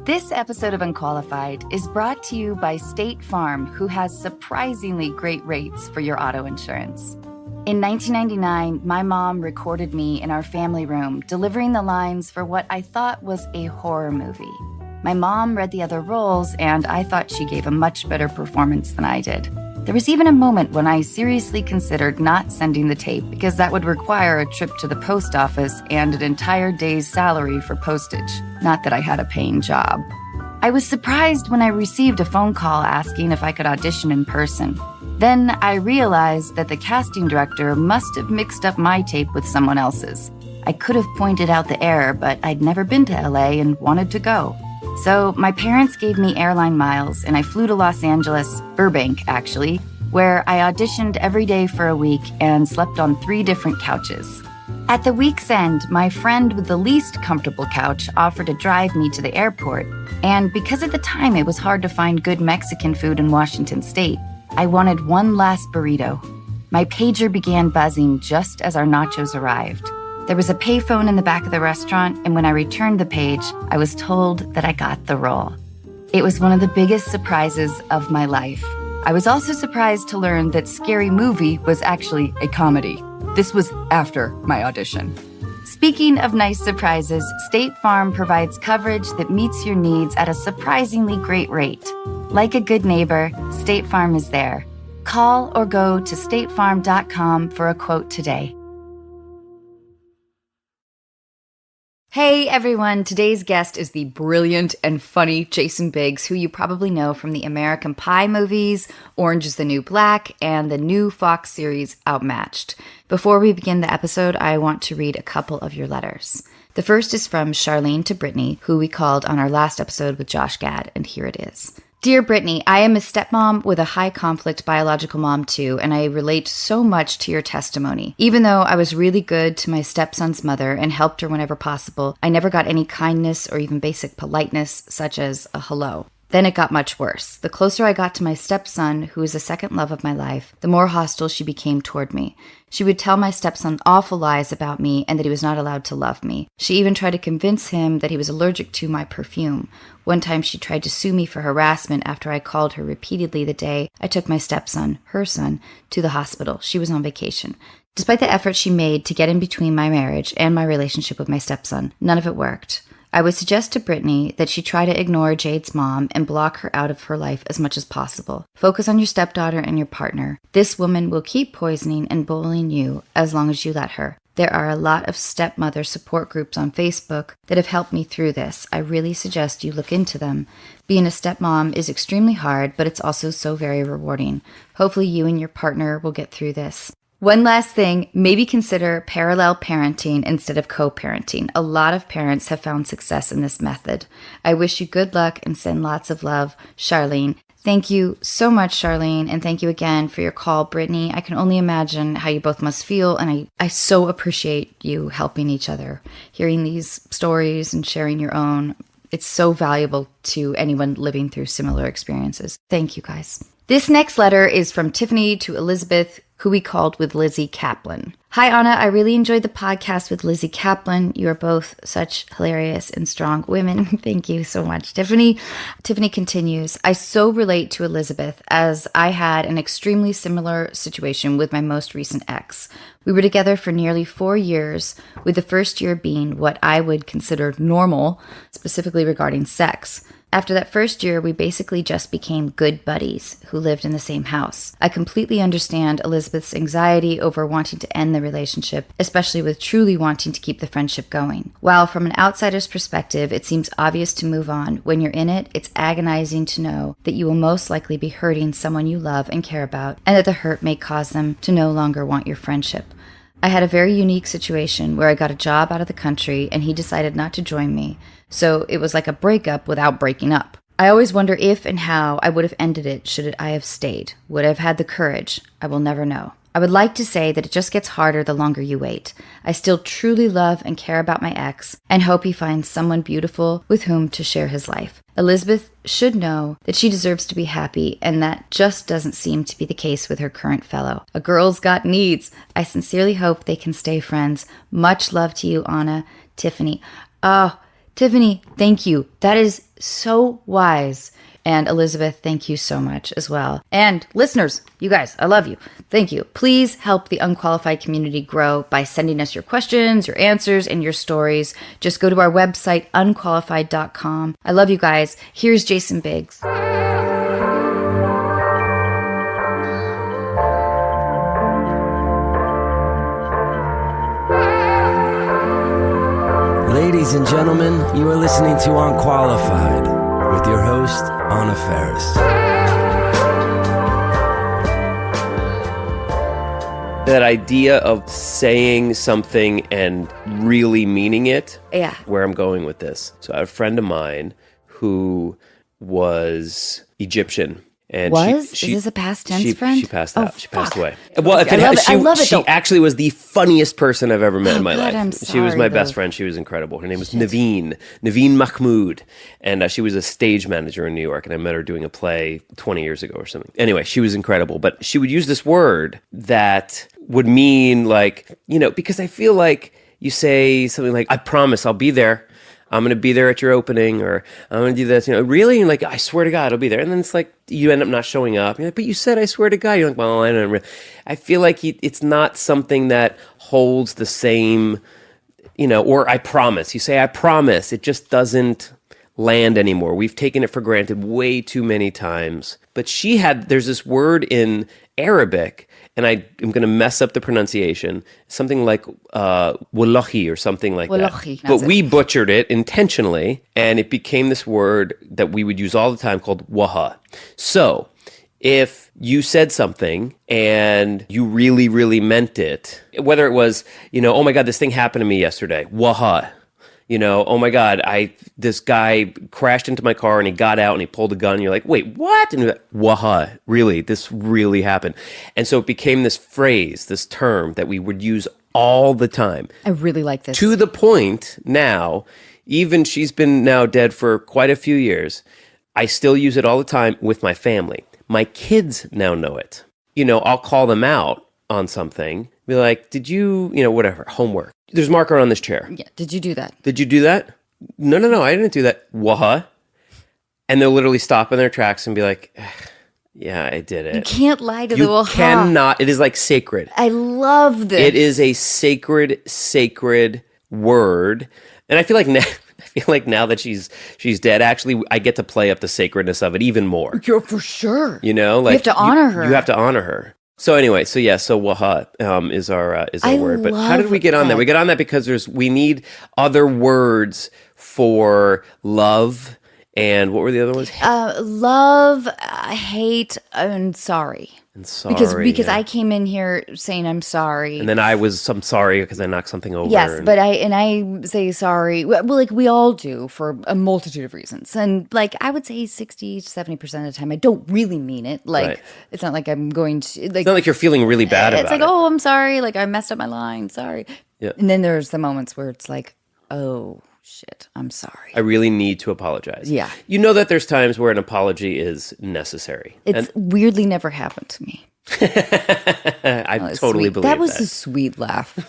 This episode of Unqualified is brought to you by State Farm, who has surprisingly great rates for your auto insurance. In 1999, my mom recorded me in our family room, delivering the lines for what I thought was a horror movie. My mom read the other roles, and I thought she gave a much better performance than I did. There was even a moment when I seriously considered not sending the tape because that would require a trip to the post office and an entire day's salary for postage. Not that I had a paying job. I was surprised when I received a phone call asking if I could audition in person. Then I realized that the casting director must have mixed up my tape with someone else's. I could have pointed out the error, but I'd never been to LA and wanted to go. So my parents gave me airline miles, and I flew to Los Angeles, Burbank actually, where I auditioned every day for a week and slept on 3 different couches. At the week's end, my friend with the least comfortable couch offered to drive me to the airport, and because at the time it was hard to find good Mexican food in Washington State, I wanted one last burrito. My pager began buzzing just as our nachos arrived. There was a payphone in the back of the restaurant, and when I returned the page, I was told that I got the role. It was one of the biggest surprises of my life. I was also surprised to learn that Scary Movie was actually a comedy. This was after my audition. Speaking of nice surprises, State Farm provides coverage that meets your needs at a surprisingly great rate. Like a good neighbor, State Farm is there. Call or go to statefarm.com for a quote today. Hey everyone, today's guest is the brilliant and funny Jason Biggs, who you probably know from the American Pie movies, Orange is the New Black, and the new Fox series Outmatched. Before we begin the episode, I want to read a couple of your letters. The first is from Charlene to Brittany, who we called on our last episode with Josh Gad, and here it is. Dear Brittany, I am a stepmom with a high-conflict biological mom too, and I relate so much to your testimony. Even though I was really good to my stepson's mother and helped her whenever possible, I never got any kindness or even basic politeness, such as a hello. Then it got much worse. The closer I got to my stepson, who is the second love of my life, the more hostile she became toward me. She would tell my stepson awful lies about me and that he was not allowed to love me. She even tried to convince him that he was allergic to my perfume. One time she tried to sue me for harassment after I called her repeatedly the day I took my stepson, her son, to the hospital. She was on vacation. Despite the effort she made to get in between my marriage and my relationship with my stepson, none of it worked. I would suggest to Brittany that she try to ignore Jade's mom and block her out of her life as much as possible. Focus on your stepdaughter and your partner. This woman will keep poisoning and bullying you as long as you let her. There are a lot of stepmother support groups on Facebook that have helped me through this. I really suggest you look into them. Being a stepmom is extremely hard, but it's also so very rewarding. Hopefully you and your partner will get through this. One last thing, maybe consider parallel parenting instead of co-parenting. A lot of parents have found success in this method. I wish you good luck and send lots of love, Charlene. Thank you so much, Charlene, and thank you again for your call, Brittany. I can only imagine how you both must feel, and I so appreciate you helping each other. Hearing these stories and sharing your own, it's so valuable to anyone living through similar experiences. Thank you, guys. This next letter is from Tiffany to Elizabeth, who we called with Lizzie Kaplan. Hi, Anna. I really enjoyed the podcast with Lizzie Kaplan. You are both such hilarious and strong women. Thank you so much, Tiffany. Tiffany continues, I so relate to Elizabeth as I had an extremely similar situation with my most recent ex. We were together for nearly 4 years, with the first year being what I would consider normal, specifically regarding sex. After that first year, we basically just became good buddies who lived in the same house. I completely understand Elizabeth's anxiety over wanting to end the relationship, especially with truly wanting to keep the friendship going. While from an outsider's perspective, it seems obvious to move on, when you're in it, it's agonizing to know that you will most likely be hurting someone you love and care about, and that the hurt may cause them to no longer want your friendship. I had a very unique situation where I got a job out of the country and he decided not to join me, so it was like a breakup without breaking up. I always wonder if and how I would have ended it should I have stayed. Would I have had the courage? I will never know. I would like to say that it just gets harder the longer you wait. I still truly love and care about my ex and hope he finds someone beautiful with whom to share his life. Elizabeth should know that she deserves to be happy, and that just doesn't seem to be the case with her current fellow. A girl's got needs. I sincerely hope they can stay friends. Much love to you, Anna. Tiffany. Oh, Tiffany, thank you. That is so wise. And Elizabeth, thank you so much as well. And listeners, you guys, I love you. Thank you. Please help the Unqualified community grow by sending us your questions, your answers, and your stories. Just go to our website, unqualified.com. I love you guys. Here's Jason Biggs. Ladies and gentlemen, you are listening to Unqualified with your host, Anna Faris. That idea of saying something and really meaning it. Yeah. Where I'm going with this. So I have a friend of mine who was Egyptian. And Is this a past tense friend? She passed out. She passed away. Well, I love it. She actually was the funniest person I've ever met in my life. I'm She was my best friend. She was incredible. Her name was Naveen Mahmood. And she was a stage manager in New York. And I met her doing a play 20 years ago or something. Anyway, she was incredible. But she would use this word that would mean because I feel like you say something like, I promise I'll be there. I'm going to be there at your opening, or I'm going to do this, really? And I swear to God, I'll be there. And then it's like, you end up not showing up. You're like, but you said, I swear to God. You're like, well, I don't really. I feel like it's not something that holds the same, or I promise. You say, I promise. It just doesn't land anymore. We've taken it for granted way too many times. But there's this word in Arabic, and I am going to mess up the pronunciation, something like wallahi or something like wallahi, that. But we butchered it intentionally, and it became this word that we would use all the time called waha. So if you said something and you really, really meant it, whether it was, oh my God, this thing happened to me yesterday, waha. Oh my God, this guy crashed into my car and he got out and he pulled a gun. And you're like, wait, what? And you're like, waha, really? This really happened. And so it became this phrase, this term that we would use all the time. I really like this. To the point now, even she's been now dead for quite a few years, I still use it all the time with my family. My kids now know it. I'll call them out on something, be like, did you, whatever, homework. There's marker on this chair. Yeah. Did you do that? Did you do that? No, I didn't do that. Waha. And they'll literally stop in their tracks and be like, yeah, I did it. You can't lie to the waha. You cannot. It is like sacred. I love this. It is a sacred word. And I feel like now that she's dead, actually, I get to play up the sacredness of it even more. You're for sure. You have to honor her. You have to honor her. So anyway, so waha is our word. But how did we get on that? We get on that because we need other words for love, and what were the other ones? Love, hate, and sorry. And sorry. Because I came in here saying I'm sorry. And then I'm sorry because I knocked something over. Yes, but I say sorry. Well, we all do for a multitude of reasons. And I would say 60 to 70% of the time, I don't really mean it. Right. It's not like I'm going to. It's not like you're feeling really bad about it. It's like, oh, I'm sorry. I messed up my line. Sorry. Yeah. And then there's the moments where it's like, oh, shit, I'm sorry. I really need to apologize. Yeah. That there's times where an apology is necessary. It's weirdly never happened to me. I totally believe that. That was a sweet laugh.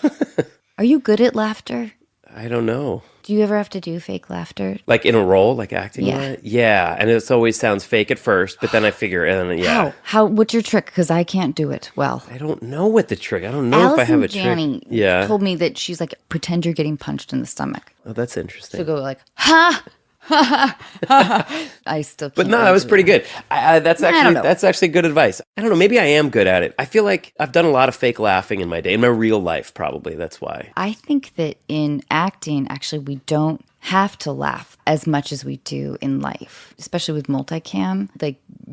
Are you good at laughter? I don't know. Do you ever have to do fake laughter? Like in a role, like acting? Yeah. Yeah. And it always sounds fake at first, but then I figure, yeah. How? What's your trick? Because I can't do it well. I don't know what the trick. I don't know if I have a Janney trick. told me that she's like, pretend you're getting punched in the stomach. Oh, that's interesting. So go like, ha! I still can't. But no, that was pretty good. That's actually good advice. I don't know. Maybe I am good at it. I feel like I've done a lot of fake laughing in my day, in my real life, probably. That's why. I think that in acting, actually, we don't have to laugh as much as we do in life, especially with multicam.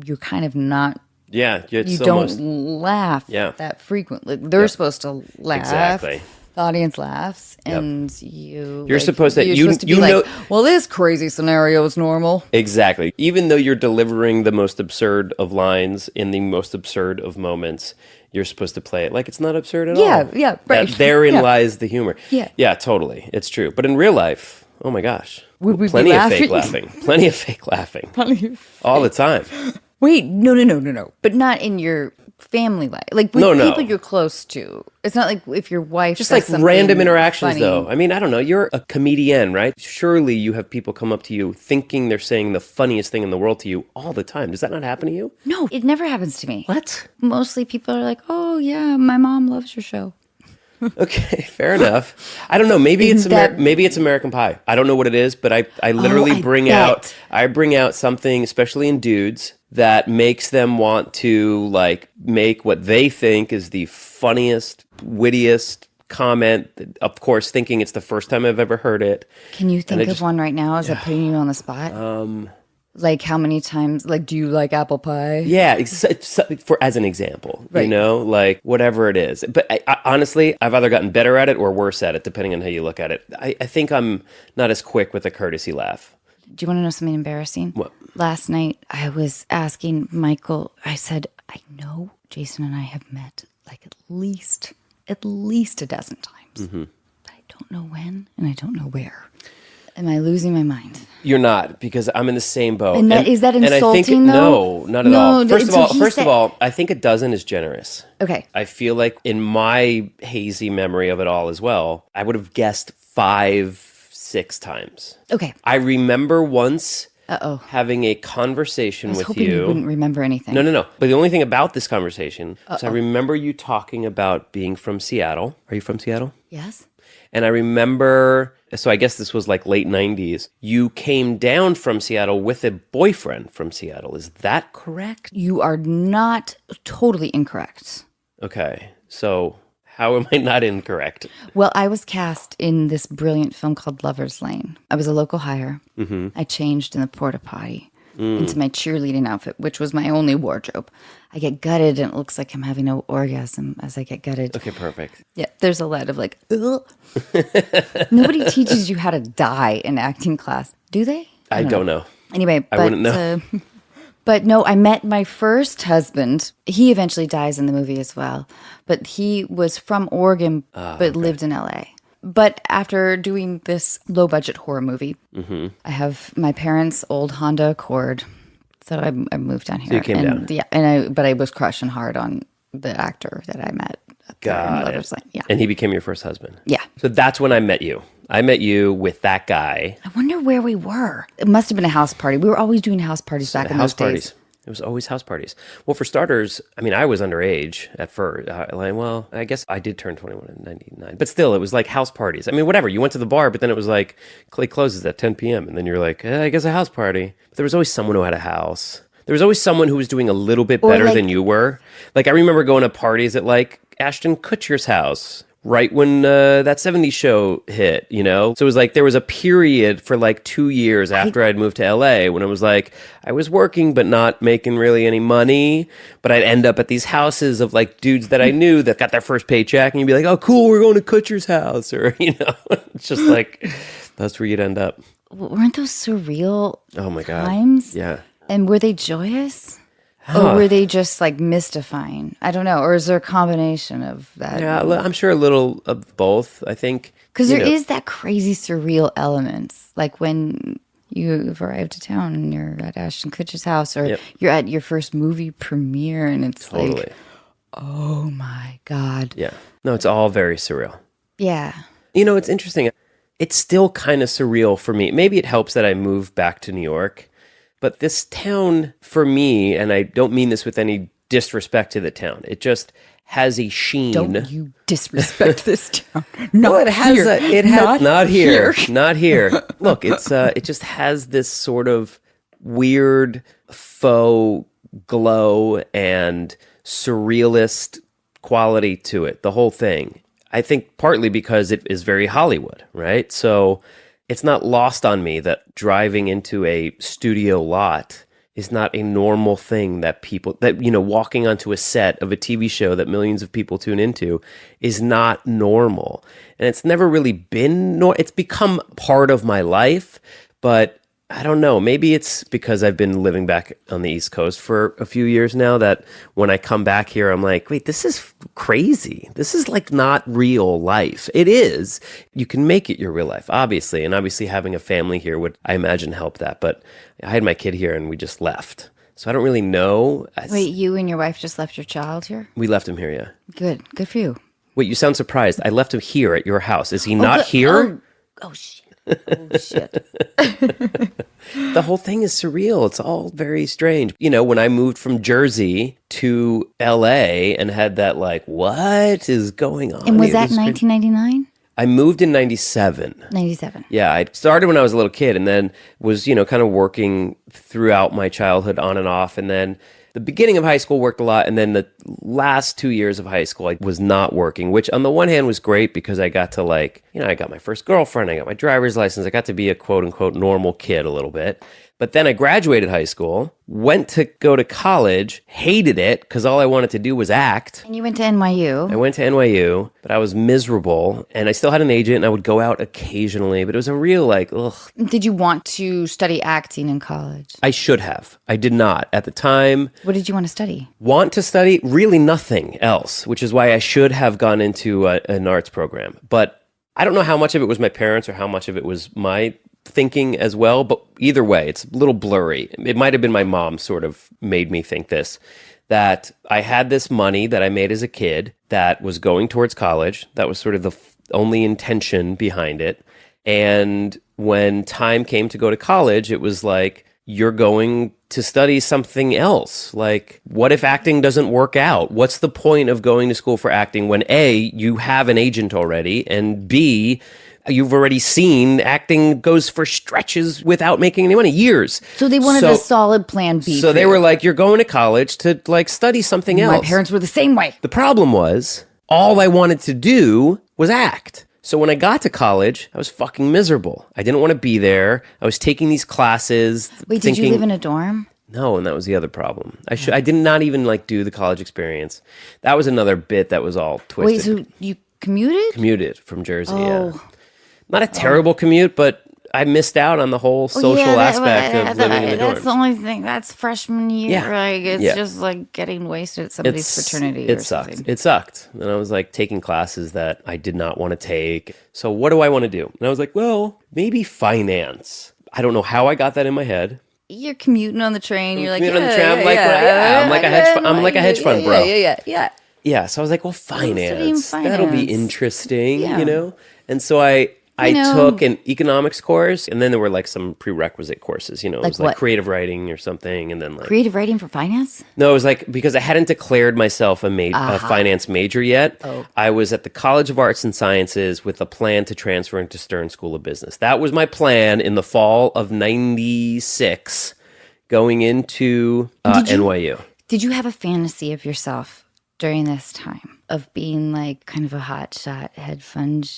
You're kind of not. Yeah, you don't laugh that frequently. They're supposed to laugh. Exactly. The audience laughs, and you're supposed to be like, well, this crazy scenario is normal. Exactly. Even though you're delivering the most absurd of lines in the most absurd of moments, you're supposed to play it like it's not absurd at all. Yeah, right. Therein lies the humor. Yeah, totally. It's true. But in real life, oh my gosh, plenty of fake laughing. Plenty of fake laughing. All the time. Wait, no. But not in your family life, like with No. people you're close to. It's not like if your wife Just says like something random interactions, funny. though. I mean, I don't know. You're a comedian, right? Surely you have people come up to you thinking they're saying the funniest thing in the world to you all the time. Does that not happen to you? No, it never happens to me. What? Mostly people are like, "Oh yeah, my mom loves your show." Okay, fair enough. I don't know. Maybe Isn't that- maybe it's American Pie. I don't know what it is, but I literally I bring bet. out something, especially in dudes, that makes them want to like make what they think is the funniest, wittiest comment. Of course, thinking it's the first time I've ever heard it. Can you think I of just- one right now? Is that putting you on the spot? Like how many times? Like, do you like apple pie? Yeah, for as an example, Right. you know, like whatever it is. But honestly, I've either gotten better at it or worse at it, depending on how you look at it. I think I'm not as quick with a courtesy laugh. Do you want to know something embarrassing? What? Last night, I was asking Michael, I said, I know Jason and I have met like at least a dozen times. Mm-hmm. But I don't know when and I don't know where. Am I losing my mind? You're not, because I'm in the same boat. And is that and I think, insulting, though? No, not at No, all. First so he of said- all, I think a dozen is generous. Okay. I feel like in my hazy memory of it all as well, I would have guessed 5, 6 times. Okay. I remember once Uh-oh. having a conversation I was with hoping you wouldn't remember anything. No. But the only thing about this conversation is I remember you talking about being from Seattle. Are you from Seattle? Yes? And I remember, so I guess this was like late 90s. You came down from Seattle with a boyfriend from Seattle. Is that correct? You are not totally incorrect. Okay. So how am I not incorrect? Well, I was cast in this brilliant film called Lover's Lane. I was a local hire. Mm-hmm. I changed in the porta potty into my cheerleading outfit, which was my only wardrobe. I get gutted, and it looks like I'm having an orgasm as I get gutted. Okay, perfect. Yeah, there's a lot of like, ugh. Nobody teaches you how to die in acting class, do they? I don't know. Anyway, but, I wouldn't know. But no, I met my first husband. He eventually dies in the movie as well. But he was from Oregon, but lived in LA. But after doing this low budget horror movie, I have my parents' old Honda Accord. So I moved down here. So you came down. Yeah, but I was crushing hard on the actor that I met. Got it. Yeah. And he became your first husband. Yeah. So that's when I met you. I met you with that guy. I wonder where we were. It must have been a house party. We were always doing house parties back in House those parties. days. It was always house parties. Well, for starters, I mean, I was underage at first. Well, I guess I did turn 21 in 99. But still, it was like house parties. I mean, whatever. You went to the bar, but then it was like, Clay closes at 10 p.m. And then you're like, I guess a house party. But there was always someone who had a house. There was always someone who was doing a little bit better than you were. Like, I remember going to parties at, like, Ashton Kutcher's house right when that 70s show hit, you know? So it was like there was a period for like 2 years after I'd moved to LA when it was like I was working but not making really any money, but I'd end up at these houses of like dudes that I knew that got their first paycheck, and you'd be like, oh, cool, we're going to Kutcher's house, or, you know, it's just like that's where you'd end up. Weren't those surreal Oh my God. times? Yeah. And were they joyous? Or were they just like mystifying? I don't know. Or is there a combination of that? Yeah, I'm sure a little of both, I think. Because You there know, is that crazy surreal elements. Like when you've arrived to town and you're at Ashton Kutcher's house, or you're at your first movie premiere and it's totally. like, oh my God. Yeah. No, it's all very surreal. Yeah. You know, it's interesting. It's still kind of surreal for me. Maybe it helps that I moved back to New York. But this town, for me, and I don't mean this with any disrespect to the town, it just has a sheen. Don't you disrespect this town. No, it has here. not here. Not here. Look, it just has this sort of weird faux glow and surrealist quality to it, the whole thing. I think partly because it is very Hollywood, right? So it's not lost on me that driving into a studio lot is not a normal thing that walking onto a set of a TV show that millions of people tune into is not normal. And it's never really been, it's become part of my life, but I don't know. Maybe it's because I've been living back on the East Coast for a few years now that when I come back here, I'm like, wait, this is crazy. This is like not real life. It is. You can make it your real life, obviously. And obviously having a family here would, I imagine, help that. But I had my kid here and we just left. So I don't really know. Wait, you and your wife just left your child here? We left him here, yeah. Good for you. Wait, you sound surprised. I left him here at your house. Is he not here? Oh, shit. Oh, shit. The whole thing is surreal. It's all very strange. You know, when I moved from Jersey to LA and had that like, what is going on? And was that 1999? I moved in 97. 97. Yeah, I started when I was a little kid and then was, you know, kind of working throughout my childhood on and off. And then the beginning of high school worked a lot. And then the last 2 years of high school, I was not working, which on the one hand was great because I got to like, you know, I got my first girlfriend, I got my driver's license. I got to be a quote unquote normal kid a little bit. But then I graduated high school, went to go to college, hated it because all I wanted to do was act. And you went to NYU. I went to NYU, but I was miserable. And I still had an agent and I would go out occasionally. But it was a real like, ugh. Did you want to study acting in college? I should have. I did not. At the time, What did you want to study? want to study really nothing else, which is why I should have gone into an arts program. But I don't know how much of it was my parents or how much of it was my thinking as well, but either way, it's a little blurry. It might have been my mom sort of made me think this, that I had this money that I made as a kid that was going towards college. That was sort of the only intention behind it. And when time came to go to college, it was like, you're going to study something else. Like, what if acting doesn't work out? What's the point of going to school for acting when A, you have an agent already, and B, you've already seen acting goes for stretches without making any money, years. So they wanted a solid plan B. So they were like, you're going to college to like study something else. My parents were the same way. The problem was, all I wanted to do was act. So when I got to college, I was fucking miserable. I didn't want to be there. I was taking these classes. Wait, did you live in a dorm? No, and that was the other problem. I did not even like do the college experience. That was another bit that was all twisted. Wait, so you commuted? Commuted from Jersey, yeah. Not a terrible commute, but I missed out on the whole social aspect of living in the dorms. That's the only thing. That's freshman year. Yeah. Like, it's Yeah. just like getting wasted at somebody's fraternity It or sucked. something. It sucked. And I was like taking classes that I did not want to take. So what do I want to do? And I was like, well, maybe finance. I don't know how I got that in my head. You're commuting on the train. You're like, Commuting on the train, I'm like a hedge fund bro. Yeah, so I was like, well, finance. That'll be interesting, Yeah. you know? And so I took an economics course, and then there were like some prerequisite courses, you know, it was like what? creative writing or something, and then like creative writing for finance? no, it was like because I hadn't declared myself a finance major yet. Oh. I was at the College of Arts and Sciences with a plan to transfer into Stern School of Business. That was my plan in the fall of '96, going into NYU. Did you have a fantasy of yourself during this time of being like kind of a hotshot hedge fund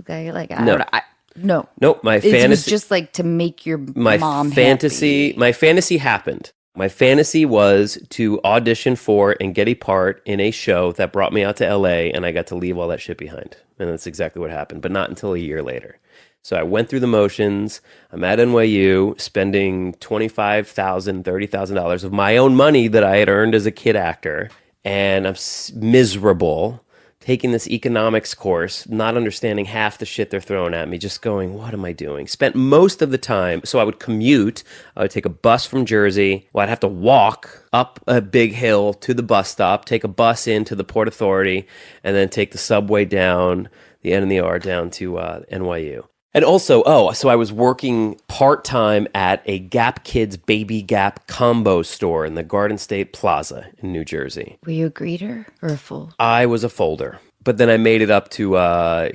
guy? Like, I No. don't know. No. Nope, my It was fantasy. just like to make your My mom fantasy. happy. My fantasy happened. My fantasy was to audition for and get a part in a show that brought me out to LA, and I got to leave all that shit behind. And that's exactly what happened, but not until a year later. So I went through the motions. I'm at NYU spending $25,000, $30,000 of my own money that I had earned as a kid actor. And I'm miserable, taking this economics course, not understanding half the shit they're throwing at me, just going, what am I doing? Spent most of the time, so I would commute. I would take a bus from Jersey. Well, I'd have to walk up a big hill to the bus stop, take a bus into the Port Authority, and then take the subway down, the N and the R down to NYU. And also, so I was working part-time at a Gap Kids Baby Gap combo store in the Garden State Plaza in New Jersey. Were you a greeter or a fool? I was a folder, but then I made it up to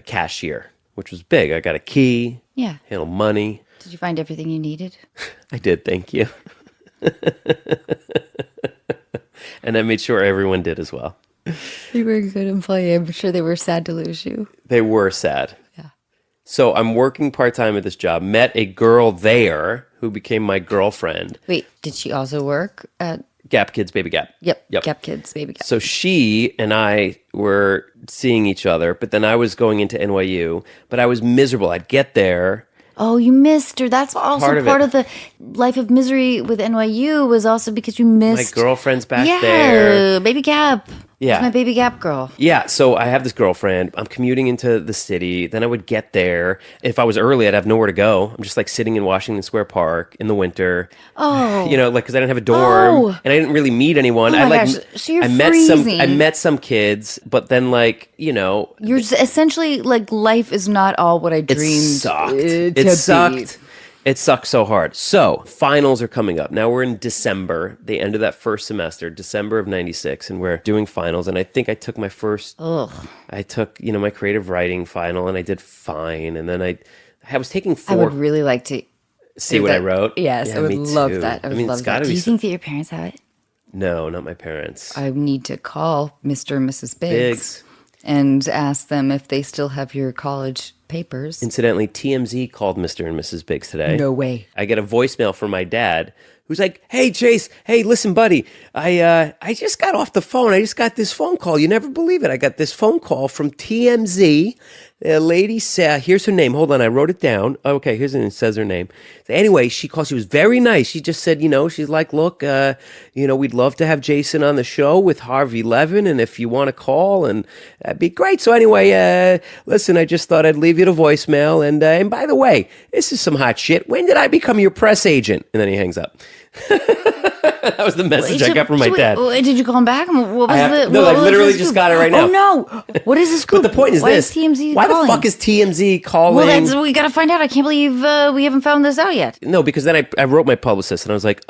cashier, which was big. I got a key, Yeah. handle money. Did you find everything you needed? I did, thank you. And I made sure everyone did as well. You were a good employee. I'm sure they were sad to lose you. They were sad. Yeah. So I'm working part-time at this job, met a girl there who became my girlfriend. Wait, did she also work at... Gap Kids Baby Gap. Yep. Gap Kids, Baby Gap. So she and I were seeing each other, but then I was going into NYU, but I was miserable. I'd get there. Oh, you missed her. That's also part of the life of misery with NYU was also because you missed... My girlfriend's back there. Baby Gap. Yeah. my baby Gap girl. Yeah, so I have this girlfriend. I'm commuting into the city. Then I would get there. If I was early, I'd have nowhere to go. I'm just like sitting in Washington Square Park in the winter. Oh. Like because I didn't have a dorm Oh. and I didn't really meet anyone. Oh I my like gosh. So you're I freezing. met some kids, but then like, You're essentially like life is not all what I it dreamed sucked. to It be. sucked. It sucked so hard. So, finals are coming up. Now we're in December, the end of that first semester, December of 96, and we're doing finals. And I think I took my first, Ugh. I took, my creative writing final and I did fine. And then I was taking I 4, would really like to see do what I that. wrote. Yes, Yeah, I would me love too. that. I would mean, love it's gotta that. Do be you think that your parents have it? No, not my parents. I need to call Mr. and Mrs. Biggs, Biggs. and ask them if they still have your college papers. Incidentally, TMZ called Mr. and Mrs. Biggs today. No way. I get a voicemail from my dad who's like, "Hey, Chase, hey, listen, buddy, I just got off the phone. I just got this phone call. You never believe it. I got this phone call from TMZ. The lady said, here's her name. Hold on, I wrote it down. Okay, here's it says her name. Anyway, she called. She was very nice. She just said, she's like, look, we'd love to have Jason on the show with Harvey Levin, and if you want to call, and that'd be great. So anyway, listen, I just thought I'd leave you the voicemail. And by the way, this is some hot shit. When did I become your press agent? And then he hangs up. That was the message I got from my dad. Did you call him back? What was I what was literally the just scoop? got it right now. Oh no! What is the scoop? But the point is Why this: is TMZ why calling? the fuck is TMZ calling? Well, we gotta find out. I can't believe we haven't found this out yet. No, because then I wrote my publicist and I was like,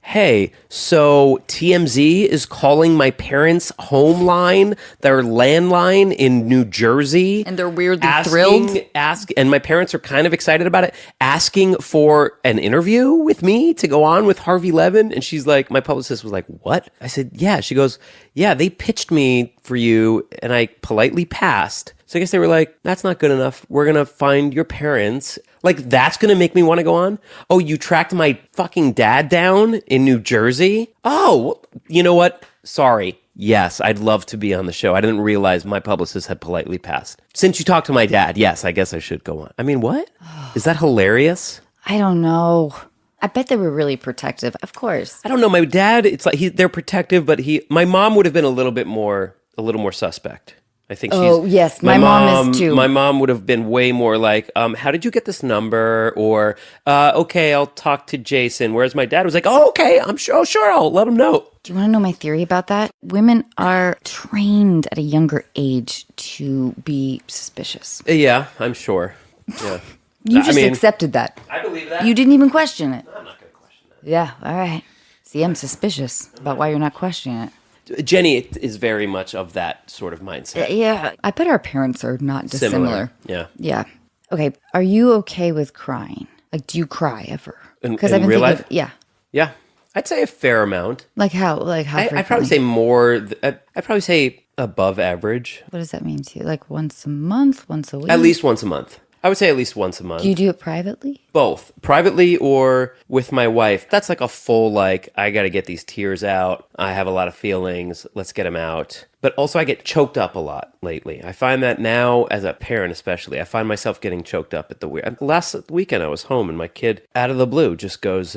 hey, so TMZ is calling my parents' home line, their landline in New Jersey. And they're weirdly thrilled. And my parents are kind of excited about it, asking for an interview with me to go on with Harvey Levin. And she's like, my publicist was like, what? I said, yeah. She goes, yeah, they pitched me for you and I politely passed. So I guess they were like, that's not good enough. We're going to find your parents. Like, that's going to make me want to go on? Oh, you tracked my fucking dad down in New Jersey? Oh, you know what? Sorry. Yes, I'd love to be on the show. I didn't realize my publicist had politely passed. Since you talked to my dad, yes, I guess I should go on. I mean, what? Is that hilarious? I don't know. I bet they were really protective. Of course. I don't know. My dad, it's like they're protective, but my mom would have been a little more suspect. I think Oh, yes. My mom is too. My mom would have been way more like, how did you get this number? Or, okay, I'll talk to Jason. Whereas my dad was like, oh, okay, I'm sure, I'll let him know. Do you want to know my theory about that? Women are trained at a younger age to be suspicious. Yeah, I'm sure. Yeah. You just accepted that. I believe that. You didn't even question it. I'm not going to question that. Yeah, all right. See, I'm suspicious about why you're not questioning it. Jenny is very much of that sort of mindset. Yeah, I bet our parents are not dissimilar. Yeah. Yeah. Okay, are you okay with crying? Like, do you cry ever? Because in real life? Yeah. Yeah. I'd say a fair amount. Like how? Like how? I'd probably say more. I'd probably say above average. What does that mean to you? Like once a month, once a week? At least once a month. I would say at least once a month. Do you do it privately? Both. Privately or with my wife. That's like a full, I got to get these tears out. I have a lot of feelings. Let's get them out. But also I get choked up a lot lately. I find that now, as a parent especially, I find myself getting choked up at the weird. Last weekend I was home and my kid, out of the blue, just goes,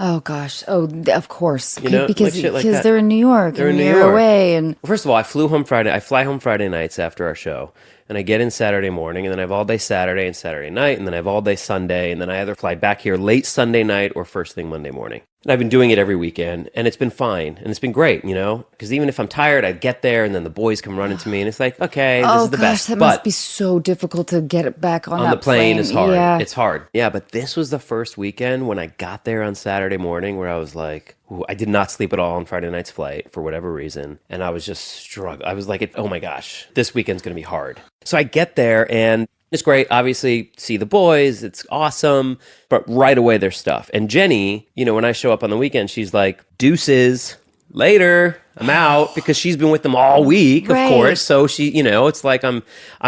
Oh gosh! Oh, of course. Like shit like that. They're in New York. They're in and New you're York. away, and First of all, I fly home Friday nights after our show, and I get in Saturday morning, and then I have all day Saturday and Saturday night, and then I have all day Sunday, and then I either fly back here late Sunday night or first thing Monday morning. And I've been doing it every weekend, and it's been fine, and it's been great, because even if I'm tired, I get there, and then the boys come running to me, and it's like, okay, this is the best. That but must be so difficult to get it back on that the plane is hard. Yeah. It's hard. Yeah, but this was the first weekend when I got there on Saturday morning where I was like, ooh, I did not sleep at all on Friday night's flight for whatever reason. And I was just struggling. I was like, oh my gosh, this weekend's going to be hard. So I get there and it's great. Obviously, see the boys. It's awesome. But right away, there's stuff. And Jenny, when I show up on the weekend, she's like, deuces, later. I'm out because she's been with them all week, Right. of course. So she, it's like I'm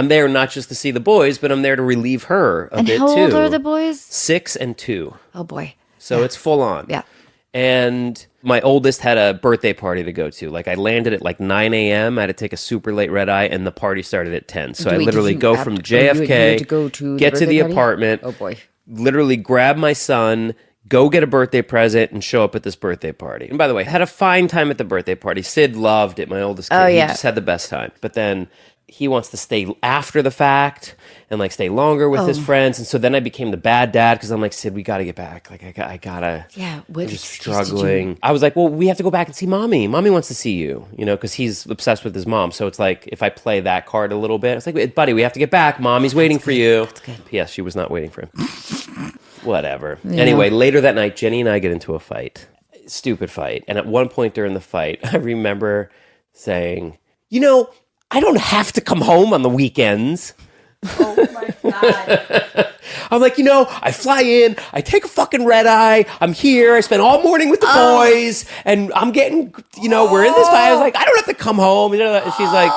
there not just to see the boys, but I'm there to relieve her a bit too. And how old are the boys? 6 and 2. Oh boy. So it's full on. Yeah. And my oldest had a birthday party to go to. I landed at 9 a.m. I had to take a super late red eye, and the party started at 10. So I literally go from JFK, to go to get the to the birthday party? apartment, Oh boy. literally grab my son, go get a birthday present and show up at this birthday party. And by the way, had a fine time at the birthday party. Sid loved it, my oldest kid. Oh, yeah. He just had the best time. But then he wants to stay after the fact and like stay longer with his friends. And so then I became the bad dad because I'm like, Sid, we got to get back. Like I gotta. Yeah, what I'm just excuse did struggling. I was like, well, we have to go back and see mommy. Mommy wants to see you, because he's obsessed with his mom. So it's like, if I play that card a little bit, it's like, buddy, we have to get back. Mommy's waiting for you. That's good. P.S. She was not waiting for him. Whatever. Yeah. Anyway, later that night, Jenny and I get into a fight. Stupid fight. And at one point during the fight, I remember saying, I don't have to come home on the weekends. Oh my God. I'm like, I fly in, I take a fucking red eye, I'm here, I spend all morning with the boys, and I'm getting, we're in this fight. I was like, I don't have to come home. And she's like,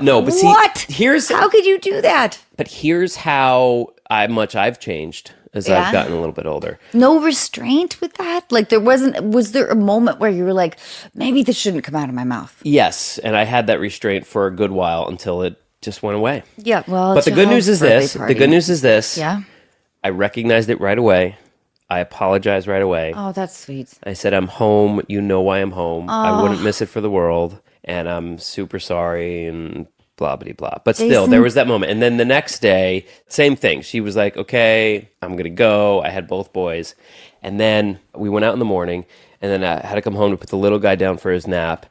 no, but see, what? How could you do that? But here's how much I've changed as I've gotten a little bit older. No restraint with that? Like was there a moment where you were like, maybe this shouldn't come out of my mouth? Yes, and I had that restraint for a good while until it just went away. Yeah, well, but the good news is this. The good news is this. Yeah. I recognized it right away. I apologized right away. Oh, that's sweet. I said, I'm home. You know why I'm home. I wouldn't miss it for the world. And I'm super sorry and blah, blah, blah. But still, there was that moment. And then the next day, same thing. She was like, okay, I'm going to go. I had both boys. And then we went out in the morning. And then I had to come home to put the little guy down for his nap.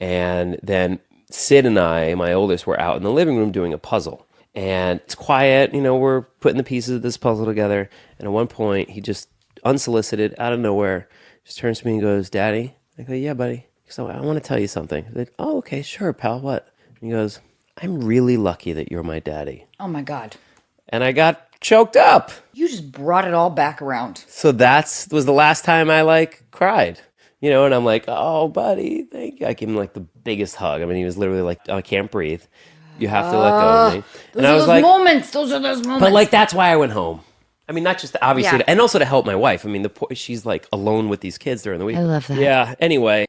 And then Sid and I, my oldest, were out in the living room doing a puzzle. And it's quiet. We're putting the pieces of this puzzle together. And at one point, he just unsolicited, out of nowhere, just turns to me and goes, Daddy? I go, yeah, buddy. So I want to tell you something. I said, oh, okay, sure, pal, what? And he goes, I'm really lucky that you're my daddy. Oh my God. And I got choked up. You just brought it all back around. So was the last time I cried. And I'm like, oh, buddy, thank you. I gave him the biggest hug. I mean, he was literally like, I can't breathe. You have to let go of me. And I was like, those are those moments. But that's why I went home. I mean, not just obviously, and also to help my wife. I mean, she's alone with these kids during the week. I love that. Yeah. Anyway.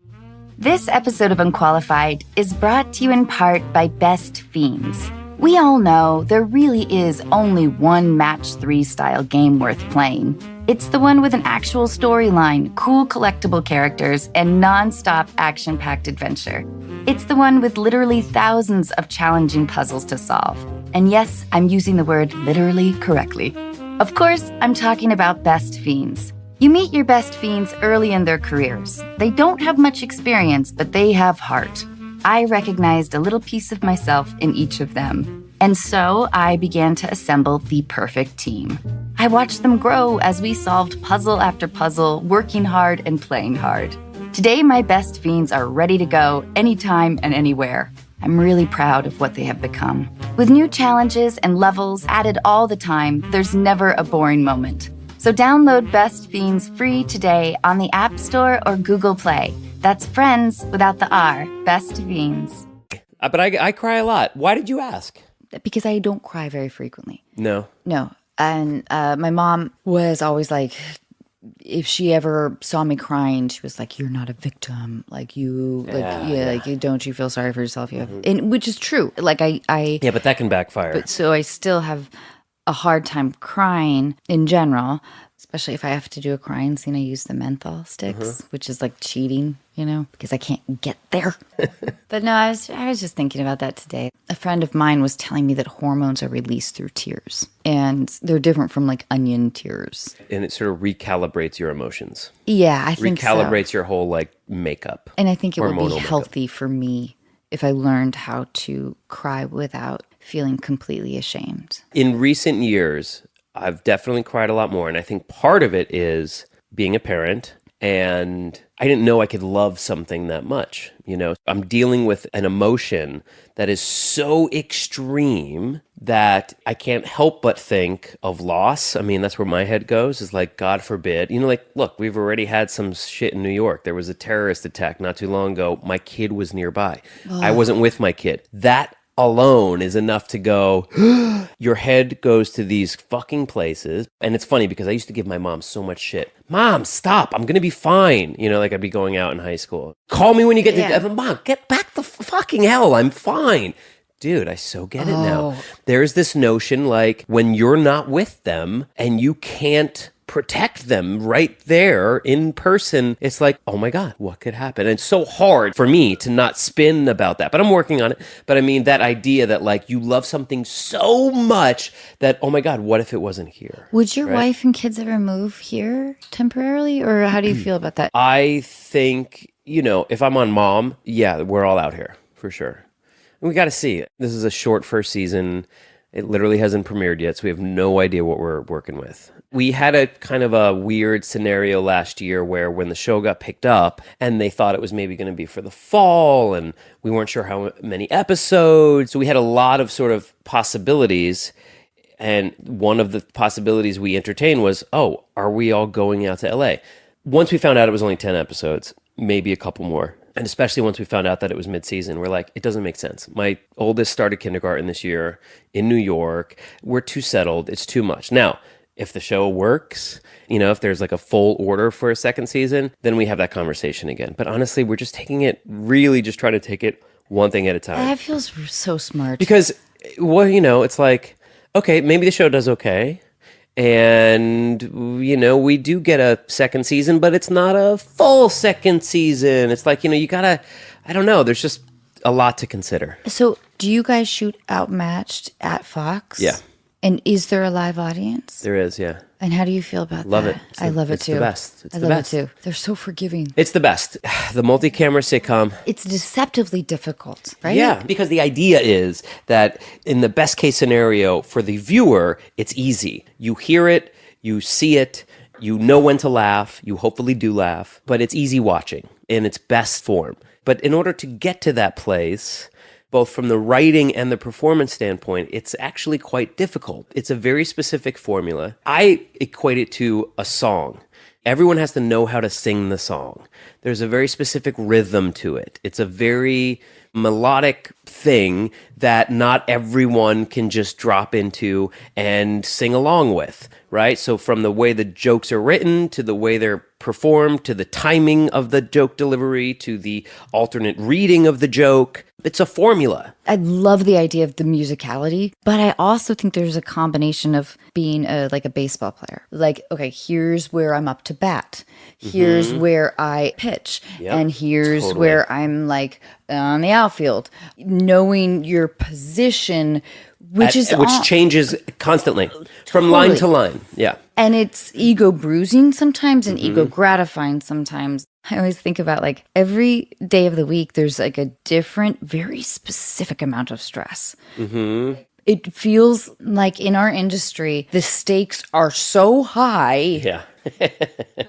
This episode of Unqualified is brought to you in part by Best Fiends. We all know there really is only one Match 3 style game worth playing. It's the one with an actual storyline, cool collectible characters, and non-stop action-packed adventure. It's the one with literally thousands of challenging puzzles to solve. And yes, I'm using the word literally correctly. Of course, I'm talking about Best Fiends. You meet your best fiends early in their careers. They don't have much experience, but they have heart. I recognized a little piece of myself in each of them. And so I began to assemble the perfect team. I watched them grow as we solved puzzle after puzzle, working hard and playing hard. Today, my best fiends are ready to go anytime and anywhere. I'm really proud of what they have become. With new challenges and levels added all the time, there's never a boring moment. So download Best Fiends free today on the App Store or Google Play. That's friends without the R. Best Fiends. But I cry a lot. Why did you ask? Because I don't cry very frequently. No. And my mom was always like, if she ever saw me crying, she was like, you're not a victim. Don't you feel sorry for yourself? You have, and which is true. Yeah, but that can backfire. But so I still have a hard time crying in general, especially if I have to do a crying scene. I use the menthol sticks, which is like cheating, because I can't get there. But no, I was just thinking about that today. A friend of mine was telling me that hormones are released through tears, and they're different from onion tears. And it sort of recalibrates your emotions. Yeah, I think so. Recalibrates your whole makeup. And I think it would be hormonal healthy for me if I learned how to cry without feeling completely ashamed. In recent years, I've definitely cried a lot more. And I think part of it is being a parent. And I didn't know I could love something that much. I'm dealing with an emotion that is so extreme that I can't help but think of loss. I mean, that's where my head goes, is God forbid. Look, we've already had some shit in New York. There was a terrorist attack not too long ago. My kid was nearby. I wasn't with my kid. That alone is enough to go, your head goes to these fucking places. And it's funny because I used to give my mom so much shit. Mom, stop. I'm going to be fine. I'd be going out in high school. Call me when you get to, Mom, get back the fucking hell. I'm fine. Dude, I so get it now. There's this notion like when you're not with them and you can't protect them right there in person, it's like, oh my God, what could happen? And it's so hard for me to not spin about that, but I'm working on it. But I mean, that idea that like you love something so much that, oh my God, what if it wasn't here? Would your wife and kids ever move here temporarily? Or how do you feel about that? I think, if I'm on mom, yeah, we're all out here for sure. We got to see. This is a short first season. It literally hasn't premiered yet, so we have no idea what we're working with. We had a kind of a weird scenario last year where when the show got picked up and they thought it was maybe going to be for the fall and we weren't sure how many episodes. So we had a lot of sort of possibilities. And one of the possibilities we entertained was, oh, are we all going out to LA? Once we found out it was only 10 episodes, maybe a couple more. And especially once we found out that it was mid-season, we're like, it doesn't make sense. My oldest started kindergarten this year in New York. We're too settled. It's too much. Now, if the show works, if there's like a full order for a second season, then we have that conversation again. But honestly, we're just taking it, really just trying to take it one thing at a time. That feels so smart. Because, it's like, okay, maybe the show does okay. And, we do get a second season, but it's not a full second season. It's like, you gotta, I don't know, there's just a lot to consider. So do you guys shoot Outmatched at Fox? Yeah. And is there a live audience? There is, yeah. And how do you feel about Love that? it. I love it too. It's the best. I love it too. They're so forgiving. It's the best. The multi-camera sitcom. It's deceptively difficult, right? Yeah, because the idea is that in the best case scenario for the viewer, it's easy. You hear it, you see it, you know when to laugh, you hopefully do laugh, but it's easy watching in its best form. But in order to get to that place, both from the writing and the performance standpoint, it's actually quite difficult. It's a very specific formula. I equate it to a song. Everyone has to know how to sing the song. There's a very specific rhythm to it. It's a very melodic thing that not everyone can just drop into and sing along with, right? So from the way the jokes are written, to the way they're performed, to the timing of the joke delivery, to the alternate reading of the joke, it's a formula. I love the idea of the musicality, but I also think there's a combination of being like a baseball player. Like, okay, here's where I'm up to bat. Here's where I pitch. Yep, and here's totally. where I'm like on the outfield. Knowing your position, which changes constantly from line to line. Yeah. And it's ego bruising sometimes and ego gratifying sometimes. I always think about like every day of the week, there's like a different, very specific amount of stress. It feels like in our industry, the stakes are so high. Yeah.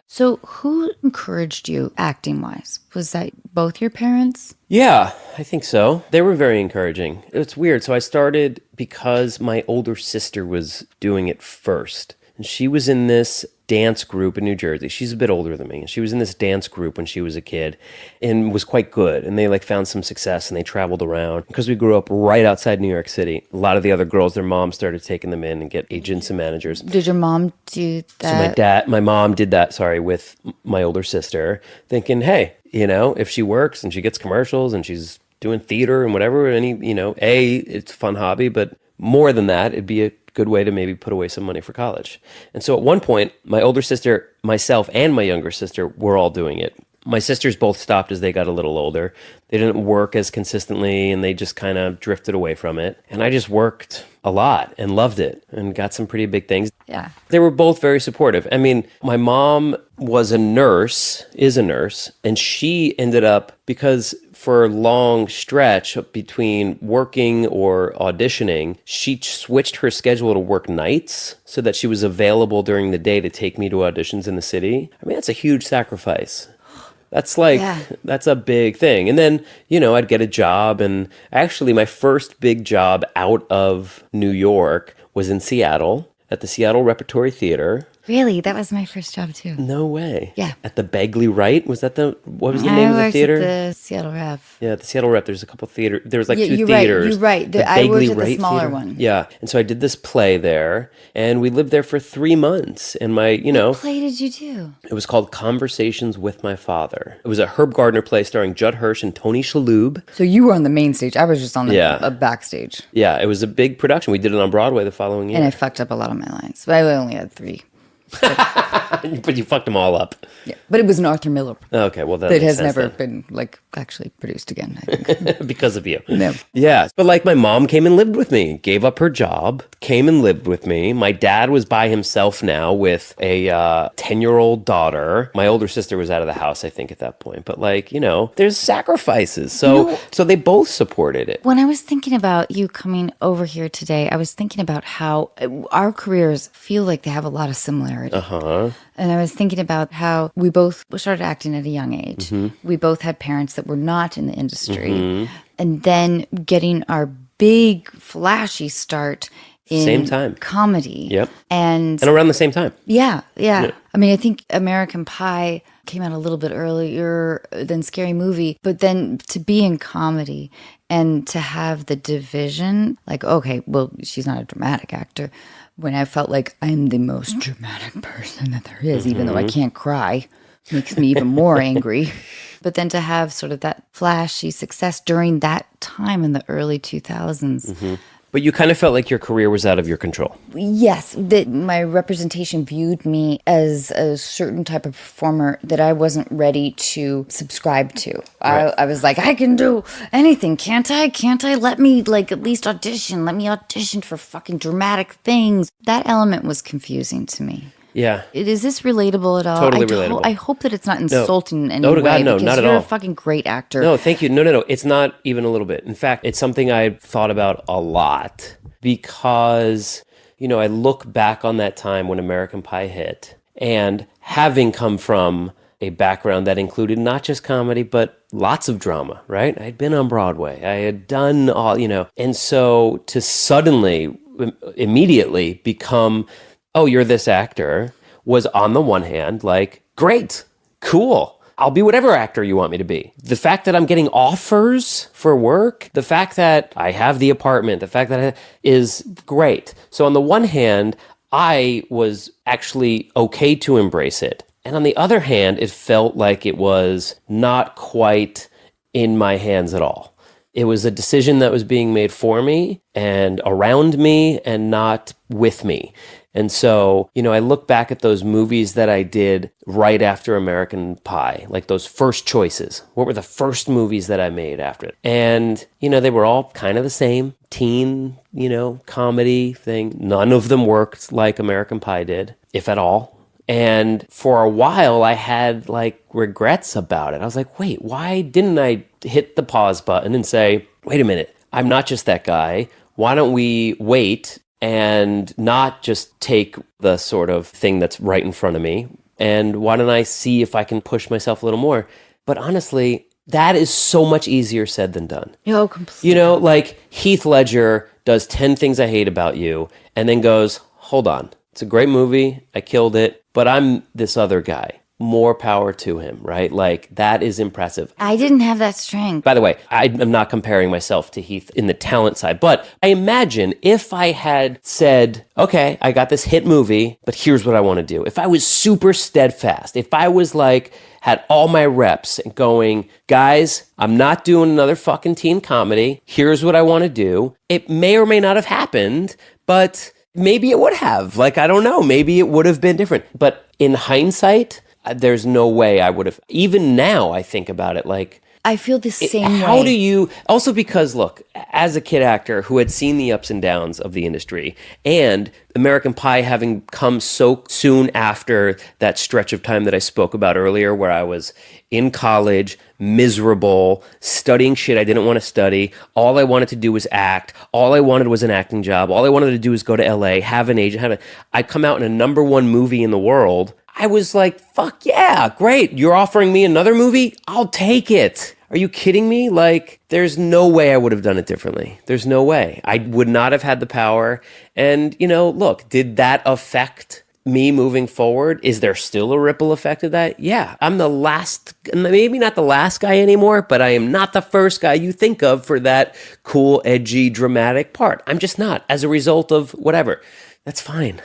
So who encouraged you acting wise? Was that both your parents? Yeah, I think so. They were very encouraging. It's weird. So I started because my older sister was doing it first. And she was in this dance group in New Jersey. She's a bit older than me. And she was in this dance group when she was a kid and was quite good. And they like found some success and they traveled around. Because we grew up right outside New York City, a lot of the other girls, their moms started taking them in and get agents and managers. Did your mom do that? So my mom did that, with my older sister, thinking, hey, if she works and she gets commercials and she's doing theater and whatever, it's a fun hobby, but more than that, it'd be a good way to maybe put away some money for college. And so at one point, my older sister, myself, and my younger sister were all doing it. My sisters both stopped as they got a little older. They didn't work as consistently and they just kind of drifted away from it. And I just worked a lot and loved it and got some pretty big things. Yeah. They were both very supportive. I mean, my mom is a nurse, and she ended up, because for a long stretch between working or auditioning, she switched her schedule to work nights so that she was available during the day to take me to auditions in the city. I mean, that's a huge sacrifice. That's that's a big thing. And then, I'd get a job. And actually, my first big job out of New York was in Seattle at the Seattle Repertory Theater. Really? That was my first job too. No way. Yeah. At the Begley Right? Was that what was the I name of the worked theater? at the Seattle Rev. Yeah, the Seattle Rep. There's a couple theater. There was like Yeah, two you're right. theaters. You're right. The I worked Begley at the Right smaller Theater. one. Yeah, and so I did this play there, and we lived there for 3 months. And What play did you do? it was called Conversations with My Father. It was a Herb Gardner play starring Judd Hirsch and Tony Shalhoub. So you were on the main stage. I was just on Yeah. a backstage. Yeah, it was a big production. We did it on Broadway the following year. And I fucked up a lot of my lines. But I only had 3. But you fucked them all up. Yeah. But it was an Arthur Miller Okay, well that that makes has sense never then. been actually produced again, I think. Because of you. No. Yeah. But my mom came and lived with me, gave up her job, came and lived with me. My dad was by himself now with a 10-year-old daughter. My older sister was out of the house, I think, at that point. But there's sacrifices. So they both supported it. When I was thinking about you coming over here today, I was thinking about how our careers feel like they have a lot of similarity. Uh-huh. And I was thinking about how we both started acting at a young age. Mm-hmm. We both had parents that were not in the industry. And then getting our big, flashy start in Same time. comedy. Yep. And around the same time. yeah. I mean, I think American Pie came out a little bit earlier than Scary Movie, but then to be in comedy and to have the division, okay, well, she's not a dramatic actor. When I felt like I'm the most dramatic person that there is, even though I can't cry, makes me even more angry. But then to have sort of that flashy success during that time in the early 2000s. But you kind of felt like your career was out of your control. Yes, that my representation viewed me as a certain type of performer that I wasn't ready to subscribe to. Right. I was like, I can do anything, can't I? Can't I? Let me at least audition. Let me audition for fucking dramatic things. That element was confusing to me. Yeah. Is this relatable at all? Totally relatable. I hope that it's not insulting in any No, to way. God, no, because not at you're all. a fucking great actor. No, thank you. No. It's not even a little bit. In fact, it's something I've thought about a lot because, I look back on that time when American Pie hit and having come from a background that included not just comedy, but lots of drama, right? I'd been on Broadway. I had done all, and so to suddenly, immediately become, oh, you're this actor, was on the one hand great, cool. I'll be whatever actor you want me to be. The fact that I'm getting offers for work, the fact that I have the apartment, the fact that is great. So on the one hand, I was actually okay to embrace it. And on the other hand, it felt like it was not quite in my hands at all. It was a decision that was being made for me and around me and not with me. And so, I look back at those movies that I did right after American Pie, like those first choices. What were the first movies that I made after it? And, they were all kind of the same teen, comedy thing. None of them worked like American Pie did, if at all. And for a while, I had regrets about it. I was like, wait, why didn't I hit the pause button and say, wait a minute, I'm not just that guy. Why don't we wait and not just take the sort of thing that's right in front of me? And why don't I see if I can push myself a little more? But honestly, that is so much easier said than done. Oh, completely. Heath Ledger does 10 Things I Hate About You and then goes, hold on, it's a great movie, I killed it, but I'm this other guy. More power to him, right? That is impressive. I didn't have that strength. By the way, I'm not comparing myself to Heath in the talent side, but I imagine if I had said, okay, I got this hit movie, but here's what I want to do. If I was super steadfast, if I was had all my reps and going, guys, I'm not doing another fucking teen comedy. Here's what I want to do. It may or may not have happened, but maybe it would have. I don't know. Maybe it would have been different. But in hindsight, there's no way I would have. Even now, I think about it I feel the same way. How do you, also because, look, as a kid actor who had seen the ups and downs of the industry and American Pie having come so soon after that stretch of time that I spoke about earlier where I was in college, miserable, studying shit I didn't want to study. All I wanted to do was act. All I wanted was an acting job. All I wanted to do was go to LA, have an agent, I come out in a #1 movie in the world. I was like, fuck yeah, great. You're offering me another movie? I'll take it. Are you kidding me? There's no way I would have done it differently. There's no way. I would not have had the power. And, look, did that affect me moving forward, is there still a ripple effect of that? Yeah. I'm the last, maybe not the last guy anymore, but I am not the first guy you think of for that cool, edgy, dramatic part. I'm just not, as a result of whatever. That's fine.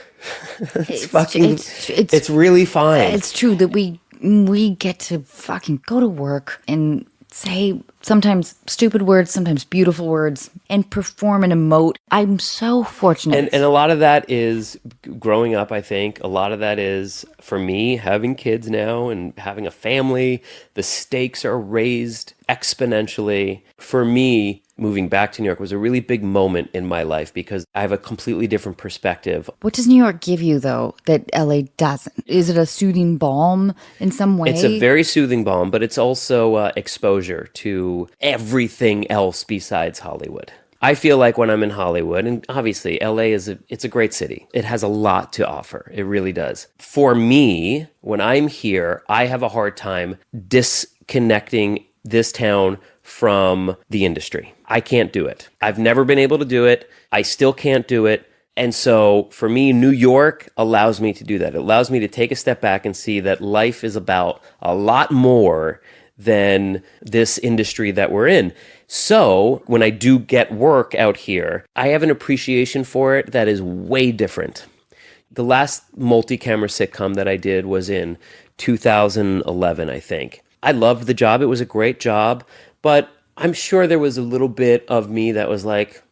It's really fine. It's true that we get to fucking go to work and say sometimes stupid words, sometimes beautiful words, and perform and emote. I'm so fortunate. And a lot of that is growing up, I think. A lot of that is, for me, having kids now and having a family. The stakes are raised exponentially. For me, moving back to New York was a really big moment in my life because I have a completely different perspective. What does New York give you, though, that LA doesn't? Is it a soothing balm in some way? It's a very soothing balm, but it's also exposure to everything else besides Hollywood. I feel like when I'm in Hollywood, and obviously LA it's a great city. It has a lot to offer. It really does. For me, when I'm here, I have a hard time disconnecting this town from the industry. I can't do it. I've never been able to do it. I still can't do it. And so for me, New York allows me to do that. It allows me to take a step back and see that life is about a lot more than this industry that we're in. So when I do get work out here, I have an appreciation for it that is way different. The last multi-camera sitcom that I did was in 2011, I think. I loved the job. It was a great job, but I'm sure there was a little bit of me that was like,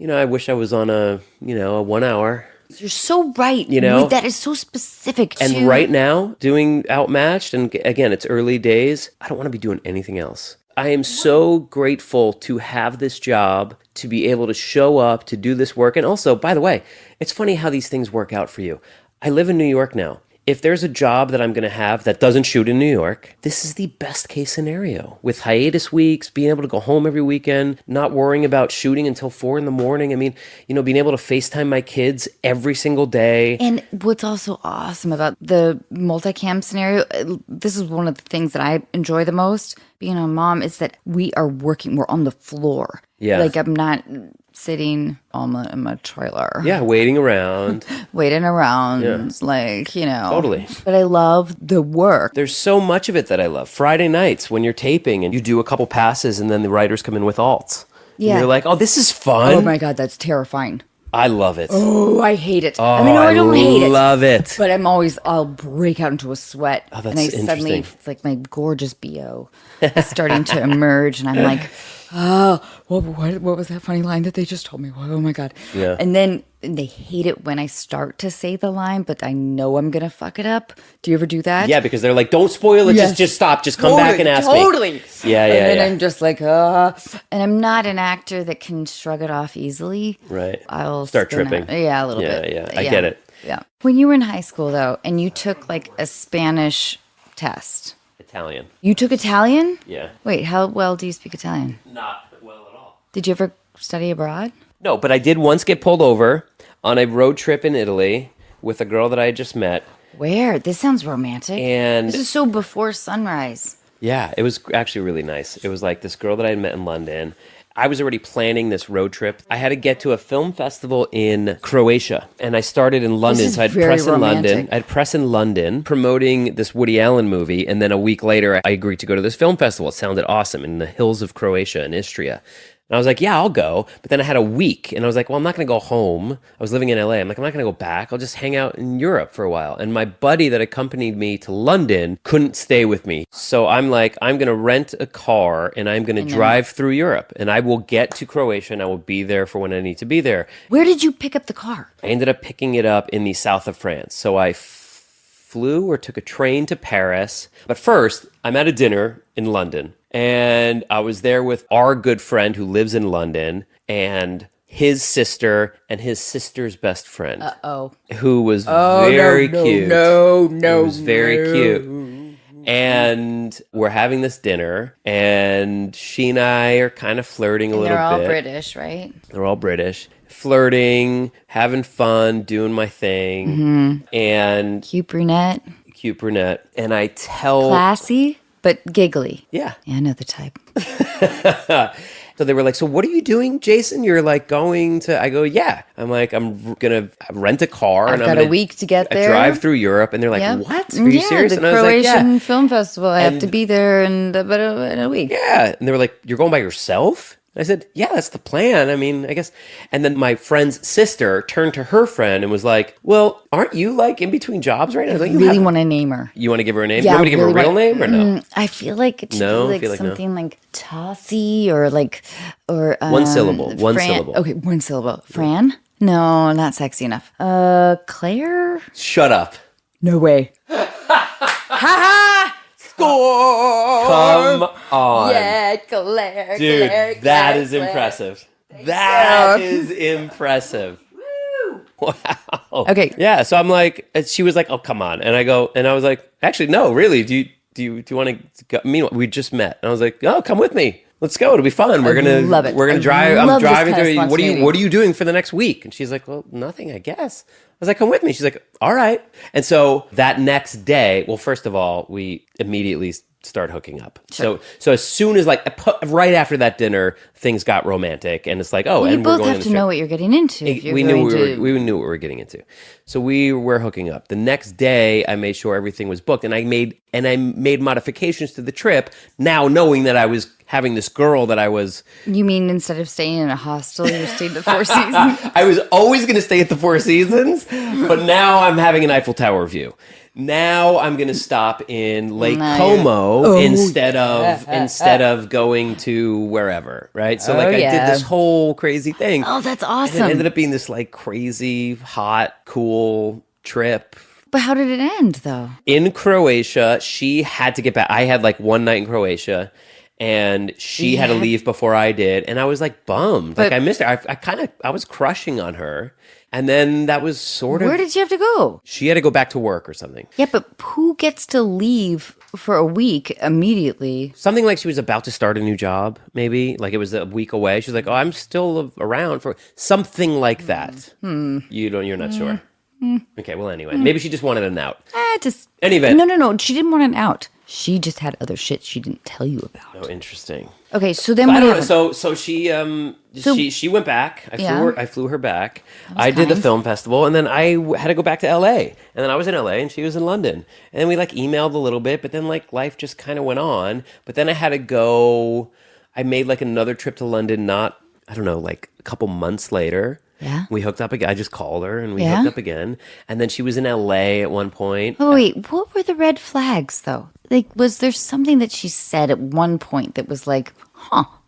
I wish I was on a 1 hour. You're so right. That is so specific. And right now, doing Outmatched, and again, it's early days, I don't want to be doing anything else. I am so grateful to have this job, to be able to show up, to do this work. And also, by the way, it's funny how these things work out for you. I live in New York now. If there's a job that I'm going to have that doesn't shoot in New York, this is the best case scenario. With hiatus weeks, being able to go home every weekend, not worrying about shooting until 4 a.m. I mean, being able to FaceTime my kids every single day. And what's also awesome about the multicam scenario, this is one of the things that I enjoy the most, being a mom, is that we are working, we're on the floor. Yeah. Like I'm not sitting in my trailer. Yeah, waiting around. Yeah. Totally. But I love the work. There's so much of it that I love. Friday nights when you're taping and you do a couple passes and then the writers come in with alts. Yeah. And you're like, oh, this is fun. Oh my God, that's terrifying. I love it. Oh, I hate it. Oh, I don't hate it. I love it. But I'll break out into a sweat. Oh, that's and interesting. It's like my gorgeous BO is starting to emerge. And I'm like, oh, what was that funny line that they just told me? Oh my God. Yeah. And then they hate it when I start to say the line, but I know I'm going to fuck it up. Do you ever do that? Yeah, because they're like, don't spoil it. Yes. Just stop. Just come back and ask me. Totally. Yeah. And then I'm just like, and I'm not an actor that can shrug it off easily. Right. I'll start tripping. Yeah, a little bit. Yeah. I get it. Yeah. When you were in high school, though, and you took like a Spanish test. Italian. You took Italian? Yeah. Wait, how well do you speak Italian? Not well at all. Did you ever study abroad? No, but I did once get pulled over on a road trip in Italy with a girl that I had just met. Where? This sounds romantic. And this is so before sunrise. Yeah, it was actually really nice. It was like this girl that I had met in London. I was already planning this road trip. I had to get to a film festival in Croatia, and I started in London. This is so I'd very press in romantic. London. I'd press in London promoting this Woody Allen movie, and then a week later, I agreed to go to this film festival. It sounded awesome in the hills of Croatia and Istria. And I was like, yeah, I'll go. But then I had a week, and I was like, well, I'm not going to go home. I was living in LA. I'm like, I'm not going to go back. I'll just hang out in Europe for a while. And my buddy that accompanied me to London couldn't stay with me. So I'm like, I'm going to rent a car, and I'm going to drive through Europe. And I will get to Croatia, and I will be there for when I need to be there. Where did you pick up the car? I ended up picking it up in the south of France. So I flew or took a train to Paris. But first, I'm at a dinner in London. And I was there with our good friend who lives in London and his sister and his sister's best friend. Who was very cute. It was very cute. And we're having this dinner, and she and I are kind of flirting a little bit. They're all British, right? They're all British. Flirting, having fun, doing my thing. Mm-hmm. And Cute brunette. And I tell... Classy, but giggly. Yeah. Yeah, I know the type. So they were like, so what are you doing, Jason? You're like going to, I go, yeah. I'm like, I'm going to rent a car. I've and got I'm gonna a week to get there. drive through Europe. And they're like, Yep. what? Are you serious? The And I was like, Croatian yeah. Film Festival. I have to And- be there in a week. Yeah. And they were like, you're going by yourself? I said, yeah, that's the plan. I mean, I guess. And then my friend's sister turned to her friend and was like, well, aren't you like in between jobs right now? I Don't really want to name her. You want to give her a name? Yeah, you want me to give her a really real name or no? I feel like it should No? be I feel like like no. something like Tossie or like or One syllable. One Fran. syllable. Okay, one syllable. Fran? No, not sexy enough. Claire? Shut up. No way. Ha Score! Come on. Yeah, Claire. Dude, Claire, that Claire, is Claire. impressive. That is impressive. Wow. Okay. Yeah. So I'm like, and she was like, "Oh, come on," and I was like, "Actually, no, really. Do you want to go?" Meanwhile, we just met, and I was like, "Oh, come with me. Let's go. It'll be fun. We're gonna love it. We're gonna I drive. love I'm this driving kind of through. spontaneity. What are you doing for the next week?" And she's like, "Well, nothing, I guess." I was like, "Come with me." She's like, "All right." And so that next day, well, first of all, we immediately start hooking up. Sure. So as soon as right after that dinner, things got romantic, and it's like, oh, Well, you and we're both going have on to the know trip. what you're getting into. If you're We knew going we knew what we were getting into. So we were hooking up. The next day, I made sure everything was booked, and I made modifications to the trip. Now knowing that I was having this girl that I was, You mean instead of staying in a hostel, you stayed the Four Seasons? I was always going to stay at the Four Seasons, but now I'm having an Eiffel Tower view. Now I'm going to stop in Lake Como instead of going to wherever, right? So I did this whole crazy thing. Oh, that's And awesome. it ended up being this like crazy, hot, cool trip. But how did it end, though? In Croatia, she had to get back. I had like one night in Croatia, and she had to leave before I did, and I was like bummed. But- Like I missed her. I was crushing on her, and then that was sort of. Where did you have to go? She had to go back to work or something. Yeah, but who gets to leave for a week immediately? Something like she was about to start a new job, maybe. Like it was a week away. She was like, "Oh, I'm still around for something like that." You're not sure. Okay, well, anyway, maybe she just wanted an out. Just Any event. No. She didn't want an out. She just had other shit she didn't tell you about. Oh, interesting. Okay, so then I what don't know. happened? So she went back. I flew her back. I did the kind. film festival, and then I had to go back to L.A. And then I was in L.A. and she was in London. And then we like emailed a little bit, but then like life just kind of went on. But then I had to go. I made like another trip to London. I don't know, like a couple months later. Yeah. We hooked up again. I just called her and we Yeah? hooked up again. And then she was in L.A. at one point. Oh, wait, what were the red flags, though? Like, was there something that she said at one point that was like,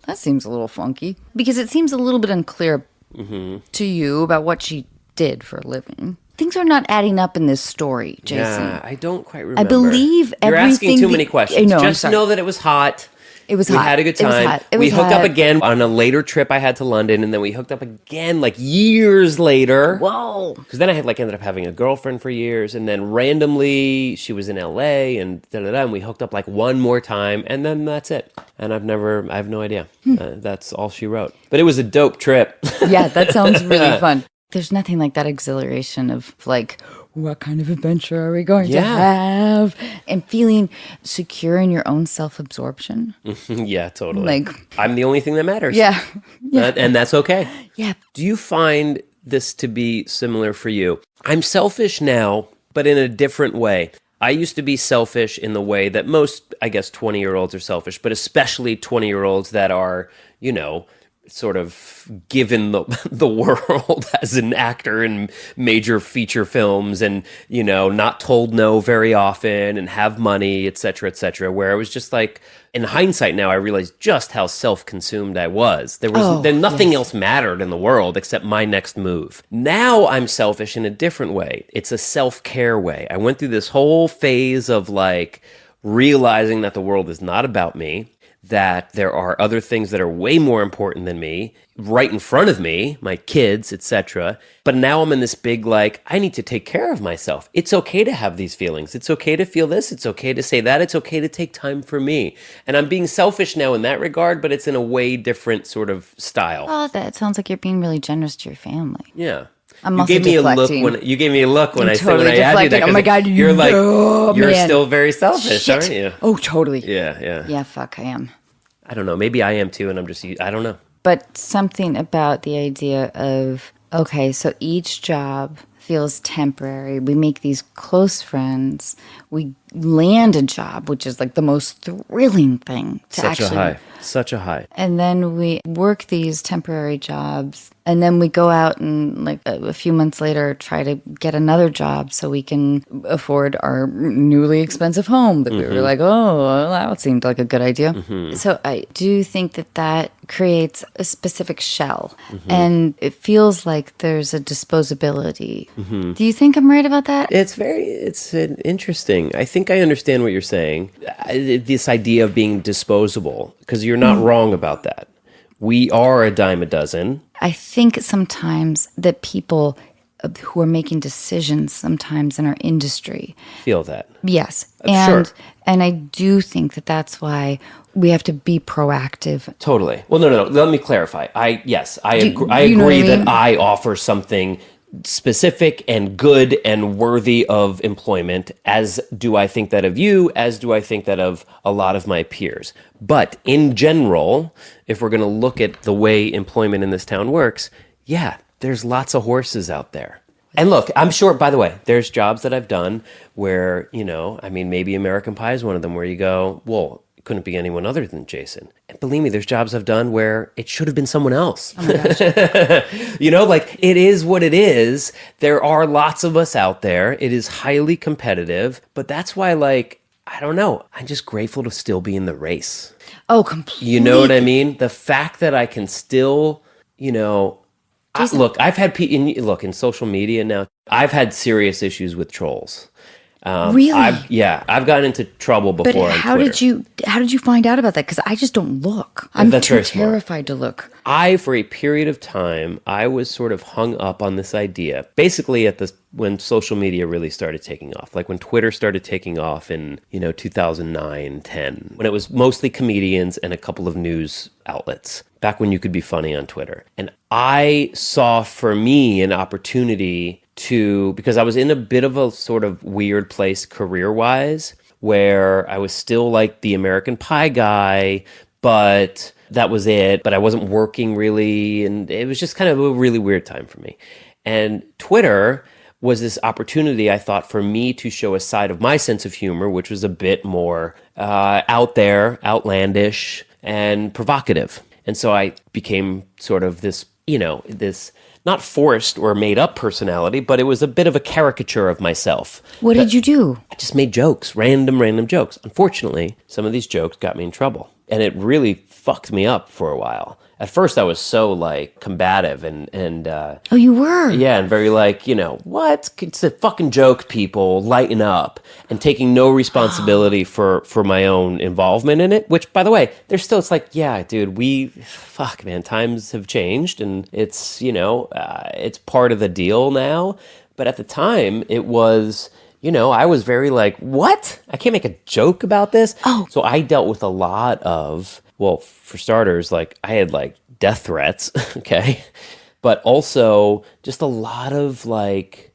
that seems a little funky? Because it seems a little bit unclear to you about what she did for a living. Things are not adding up in this story, Jason. Yeah, I don't quite remember. I believe You're asking everything too many questions. I know, I'm Just sorry. know that it was hot. It was We hot. had a good It was time. hot. It We was hooked up hot. again on a later trip I had to London, and then we hooked up again like years later. Whoa. Because then I had like ended up having a girlfriend for years, and then randomly she was in LA, and and we hooked up like one more time, and then that's it. And I have no idea. That's all she wrote. But it was a dope trip. Yeah, that sounds really fun. There's nothing like that exhilaration of like, what kind of adventure are we going to have? And feeling secure in your own self-absorption. Yeah, totally. Like, I'm the only thing that matters. yeah. And that's okay. Yeah. Do you find this to be similar for you? I'm selfish now, but in a different way. I used to be selfish in the way that most, I guess, 20-year-olds are selfish, but especially 20-year-olds that are, sort of given the world as an actor in major feature films and, not told no very often and have money, et cetera, where it was just like, in hindsight now, I realize just how self-consumed I was. Then nothing else mattered in the world except my next move. Now I'm selfish in a different way. It's a self-care way. I went through this whole phase of like realizing that the world is not about me, that there are other things that are way more important than me right in front of me, my kids, etc. But now I'm in this big, like, I need to take care of myself. It's okay to have these feelings. It's okay to feel this. It's okay to say that. It's okay to take time for me. And I'm being selfish now in that regard, but it's in a way different sort of style. Oh, that sounds like you're being really generous to your family. Yeah. I'm You also gave me a look deflecting. when you gave me a look when I'm I said totally when I had you there. deflecting. Oh my God, you're like oh, you're man. still very selfish, Shit. aren't you? Oh, totally. Yeah. Yeah, fuck, I am. I don't know. Maybe I am too, and I don't know. But something about the idea of, okay, so each job feels temporary. We make these close friends. We land a job, which is like the most thrilling thing to Such a actually. high. Such a high. And then we work these temporary jobs. And then we go out and, like, a few months later, try to get another job so we can afford our newly expensive home that we were like, oh, well, that seemed like a good idea. So I do think that that creates a specific shell. And it feels like there's a disposability. Do you think I'm right about that? It's interesting. I think I understand what you're saying. This idea of being disposable, because you're not wrong about that. We are a dime a dozen. I think sometimes that people who are making decisions sometimes in our industry. Feel that. Yes. Sure. And I do think that that's why we have to be proactive. Totally. Well, no. Let me clarify. I You know what I agree that mean? I offer something specific and good and worthy of employment, as do I think that of you, as do I think that of a lot of my peers. But in general, if we're going to look at the way employment in this town works, yeah, there's lots of horses out there. And look, I'm sure, by the way, there's jobs that I've done where, maybe American Pie is one of them, where you go, well, it couldn't be anyone other than Jason. And believe me, there's jobs I've done where it should have been someone else. Oh my gosh. It is what it is. There are lots of us out there. It is highly competitive, but that's why, I don't know. I'm just grateful to still be in the race. Oh, completely. You know what I mean? The fact that I can still, I've had in social media now, I've had serious issues with trolls. Really? I've gotten into trouble before But on how Twitter. how did you find out about that? Because I just don't look. I'm That's too very smart. terrified to look. For a period of time, I was sort of hung up on this idea. Basically, when social media really started taking off, like when Twitter started taking off in 2009, 10, when it was mostly comedians and a couple of news outlets. Back when you could be funny on Twitter, and I saw for me an opportunity because I was in a bit of a sort of weird place career-wise, where I was still like the American Pie guy, but that was it. But I wasn't working really, and it was just kind of a really weird time for me. And Twitter was this opportunity, I thought, for me to show a side of my sense of humor, which was a bit more out there, outlandish, and provocative. And so I became sort of this, this not forced or made up personality, but it was a bit of a caricature of myself. What did you do? I just made jokes, random jokes. Unfortunately, some of these jokes got me in trouble, and it really fucked me up for a while. At first, I was so combative and Oh, you were? yeah, and very what? It's a fucking joke, people, lighten up, and taking no responsibility for my own involvement in it, which, by the way, it's like, yeah, dude, fuck, man, times have changed, and it's, it's part of the deal now. But at the time, it was, I was very what? I can't make a joke about this? Oh. So I dealt with a lot of, well, for starters, I had death threats, okay? But also just a lot of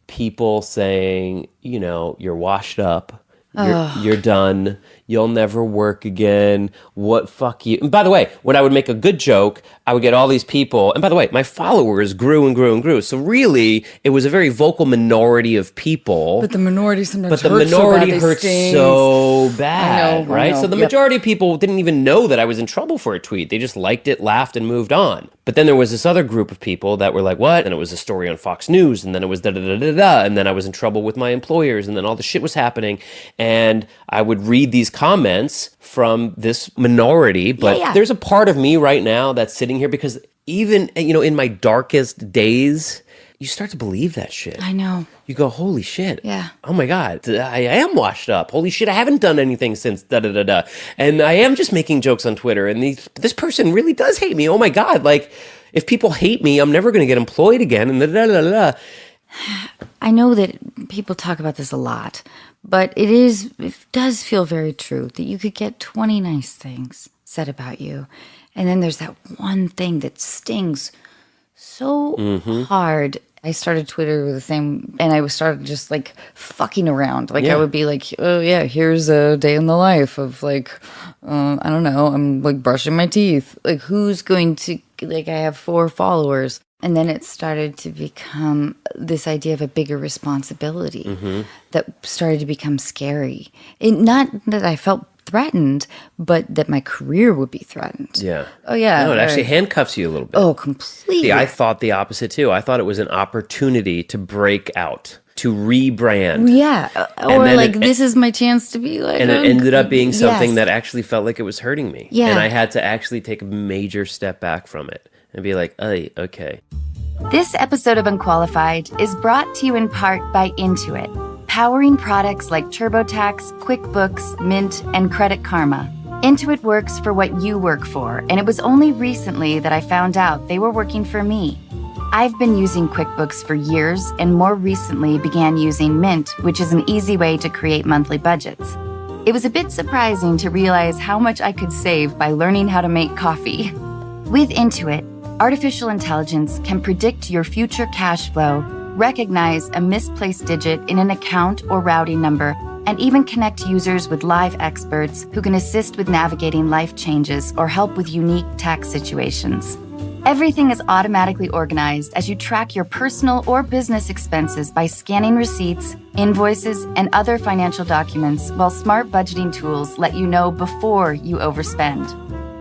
people saying, you're washed up, you're done, you'll never work again, what, fuck you. And by the way, when I would make a good joke, I would get all these people, and by the way, my followers grew and grew and grew. So really, it was a very vocal minority of people. But the minority sometimes But the hurts minority so bad, hurts they so stings. bad, I right? know. So the Yep. majority of people didn't even know that I was in trouble for a tweet. They just liked it, laughed, and moved on. But then there was this other group of people that were like, what? And it was a story on Fox News, and then it was da-da-da-da-da, and then I was in trouble with my employers, and then all the shit was happening. And I would read these comments from this minority, but Yeah. there's a part of me right now that's sitting here because even, in my darkest days, you start to believe that shit. I know. You go, holy shit. Yeah. Oh my God, I am washed up. Holy shit, I haven't done anything since da-da-da-da. And I am just making jokes on Twitter. And this person really does hate me. Oh my God, if people hate me, I'm never going to get employed again. And da-da-da-da. I know that people talk about this a lot, but it does feel very true that you could get 20 nice things said about you. And then there's that one thing that stings so hard. I started Twitter the same, and I started just like fucking around. Like I Yeah. would be like, oh yeah, here's a day in the life of like, I don't know, I'm like brushing my teeth. Like who's going to, like I have 4 followers. And then it started to become this idea of a bigger responsibility that started to become scary. Not that I felt threatened, but that my career would be threatened. Yeah. Oh yeah. No, it actually right. handcuffs you a little bit. Oh, See, I completely. thought the opposite too. I thought it was an opportunity to break out, to rebrand. Yeah. And Or then like this is my chance to be like and it ended up being something yes. that actually felt like it was hurting me. Yeah. And I had to actually take a major step back from it and be like, hey, okay. This episode of Unqualified is brought to you in part by Intuit, powering products like TurboTax, QuickBooks, Mint, and Credit Karma. Intuit works for what you work for, and it was only recently that I found out they were working for me. I've been using QuickBooks for years and more recently began using Mint, which is an easy way to create monthly budgets. It was a bit surprising to realize how much I could save by learning how to make coffee. With Intuit, artificial intelligence can predict your future cash flow, recognize a misplaced digit in an account or routing number, and even connect users with live experts who can assist with navigating life changes or help with unique tax situations. Everything is automatically organized as you track your personal or business expenses by scanning receipts, invoices, and other financial documents, while smart budgeting tools let you know before you overspend.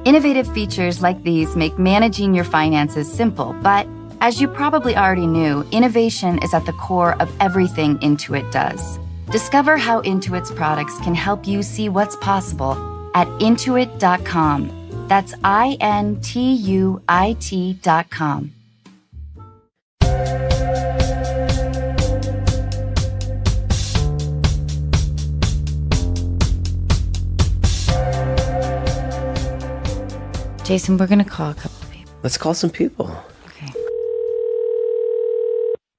Innovative features like these make managing your finances simple, but as you probably already knew, innovation is at the core of everything Intuit does. Discover how Intuit's products can help you see what's possible at intuit.com. That's INTUIT.com. Jason, we're going to call a couple of people. Let's call some people. Okay.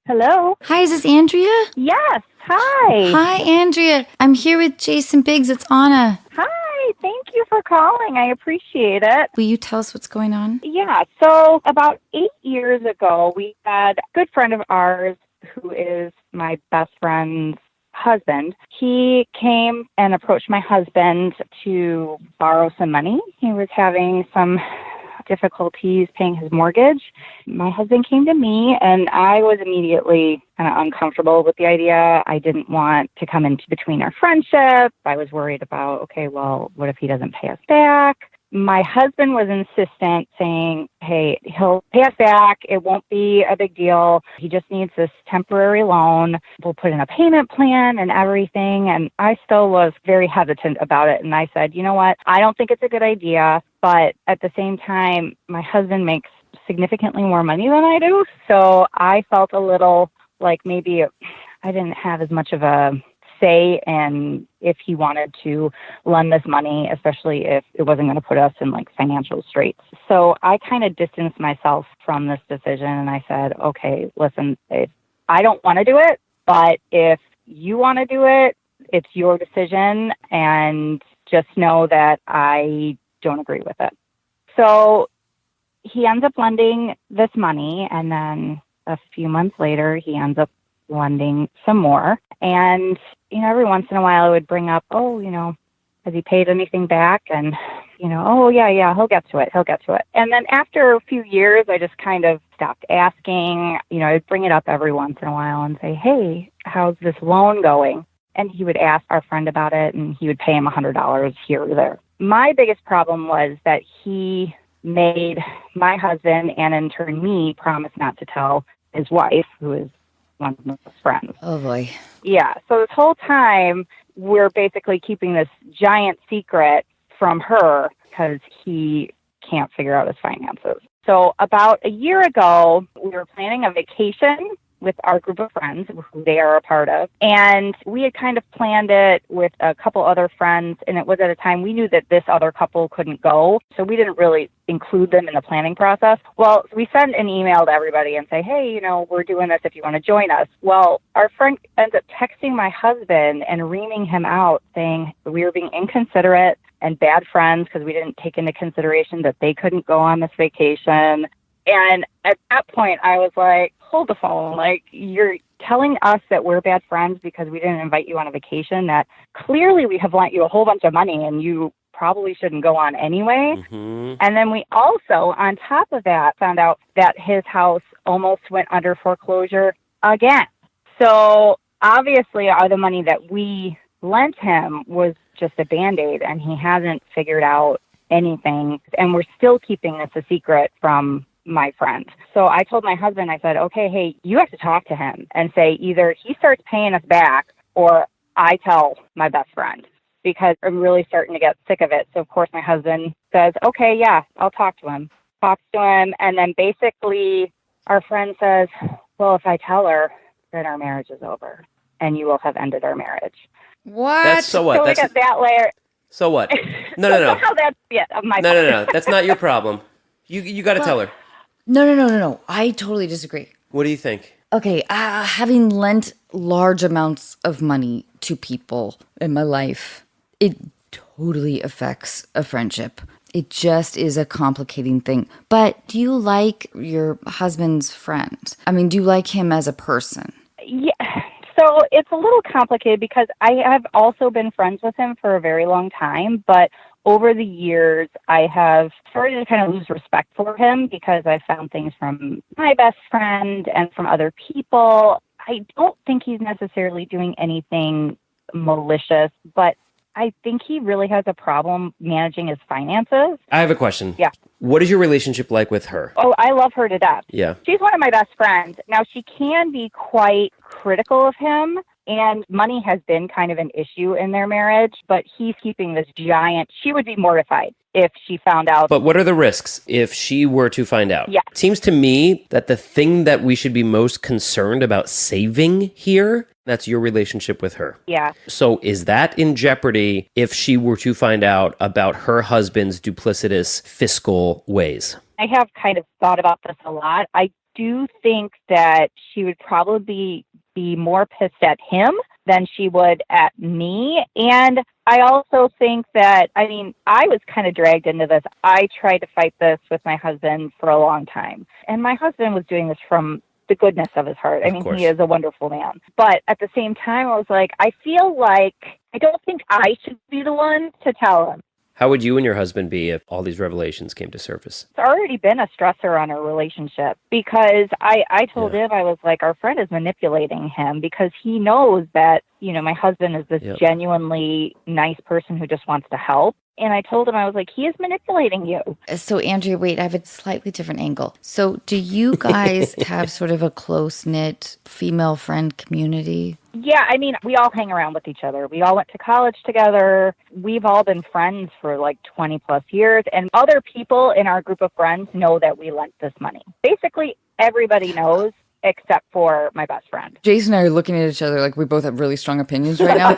Hello. Hi, is this Andrea? Yes. Hi. Hi, Andrea. I'm here with Jason Biggs. It's Anna. Hi. Thank you for calling. I appreciate it. Will you tell us what's going on? Yeah. So about 8 years ago, we had a good friend of ours who is my best friend's husband. He came and approached my husband to borrow some money. He was having some difficulties paying his mortgage. My husband came to me and I was immediately kind of uncomfortable with the idea. I didn't want to come into between our friendship. I was worried about, okay, well, what if he doesn't pay us back? My husband was insistent, saying, hey, he'll pay us back. It won't be a big deal. He just needs this temporary loan. We'll put in a payment plan and everything. And I still was very hesitant about it. And I said, you know what? I don't think it's a good idea. But at the same time, my husband makes significantly more money than I do. So I felt a little like maybe I didn't have as much of a say in if he wanted to lend this money, especially if it wasn't going to put us in like financial straits. So I kind of distanced myself from this decision and I said, okay, listen, if I don't want to do it, but if you want to do it, it's your decision, and just know that I don't agree with it. So he ends up lending this money, and then a few months later, he ends up lending some more. And, you know, every once in a while I would bring up, oh, you know, has he paid anything back? And, you know, oh, yeah, he'll get to it. And then after a few years, I just kind of stopped asking. You know, I'd bring it up every once in a while and say, hey, how's this loan going? And he would ask our friend about it, and he would pay him $100 here or there. My biggest problem was that he made my husband, and in turn me, promise not to tell his wife, who is one of my best friends. Oh, boy. Yeah. So this whole time, we're basically keeping this giant secret from her because he can't figure out his finances. So about a year ago, we were planning a vacation with our group of friends who they are a part of. And we had kind of planned it with a couple other friends, and it was at a time we knew that this other couple couldn't go. So we didn't really include them in the planning process. Well, we sent an email to everybody and say, hey, you know, we're doing this if you want to join us. Well, our friend ends up texting my husband and reaming him out, saying we were being inconsiderate and bad friends because we didn't take into consideration that they couldn't go on this vacation. And at that point, I was like, hold the phone. Like, you're telling us that we're bad friends because we didn't invite you on a vacation that clearly we have lent you a whole bunch of money and you probably shouldn't go on anyway. Mm-hmm. And then we also, on top of that, found out that his house almost went under foreclosure again. So obviously, all the money that we lent him was just a Band-Aid, and he hasn't figured out anything. And we're still keeping this a secret from my friend. So I told my husband, I said, okay, hey, you have to talk to him and say either he starts paying us back or I tell my best friend, because I'm really starting to get sick of it. So, of course, my husband says, okay, yeah, I'll talk to him. Talks to him, and then basically our friend says, well, if I tell her, then our marriage is over, and you will have ended our marriage. What? That's so what? So we got that layer. So what? No, So no, no. somehow that's it of my No, fault. no, no. That's not your problem. You got to tell her. No. I totally disagree. What do you think? Okay, having lent large amounts of money to people in my life, it totally affects a friendship. It just is a complicating thing. But do you like your husband's friend? I mean, do you like him as a person? Yeah. So it's a little complicated because I have also been friends with him for a very long time, but over the years, I have started to kind of lose respect for him because I found things from my best friend and from other people. I don't think he's necessarily doing anything malicious, but I think he really has a problem managing his finances. I have a question. Yeah. What is your relationship like with her? Oh, I love her to death. Yeah. She's one of my best friends. Now, she can be quite critical of him, and money has been kind of an issue in their marriage, but he's keeping this giant. She would be mortified if she found out. But what are the risks if she were to find out? Yeah. It seems to me that the thing that we should be most concerned about saving here, that's your relationship with her. Yeah. So is that in jeopardy if she were to find out about her husband's duplicitous fiscal ways? I have kind of thought about this a lot. I do think that she would probably be more pissed at him than she would at me. And I also think that, I mean, I was kind of dragged into this. I tried to fight this with my husband for a long time. And my husband was doing this from the goodness of his heart. I mean, he is a wonderful man. But at the same time, I was like, I feel like I don't think I should be the one to tell him. How would you and your husband be if all these revelations came to surface? It's already been a stressor on our relationship because I told him, I was like, our friend is manipulating him because he knows that, you know, my husband is this genuinely nice person who just wants to help. And I told him, I was like, he is manipulating you. So, Andrea, wait, I have a slightly different angle. So, do you guys have sort of a close-knit female friend community? Yeah, I mean, we all hang around with each other. We all went to college together. We've all been friends for like 20 plus years. And other people in our group of friends know that we lent this money. Basically, everybody knows except for my best friend. Jason and I are looking at each other like we both have really strong opinions right now.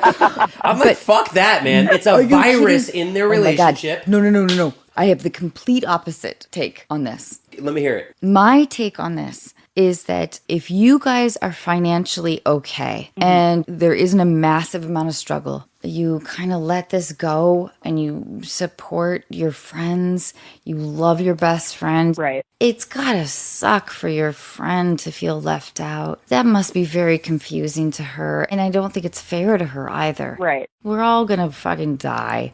I'm like, fuck that, man. It's a virus in their relationship. Oh no. I have the complete opposite take on this. Let me hear it. My take on this is that if you guys are financially okay and there isn't a massive amount of struggle, you kind of let this go and you support your friends, you love your best friend. Right. It's gotta suck for your friend to feel left out. That must be very confusing to her. And I don't think it's fair to her either. Right. We're all gonna fucking die.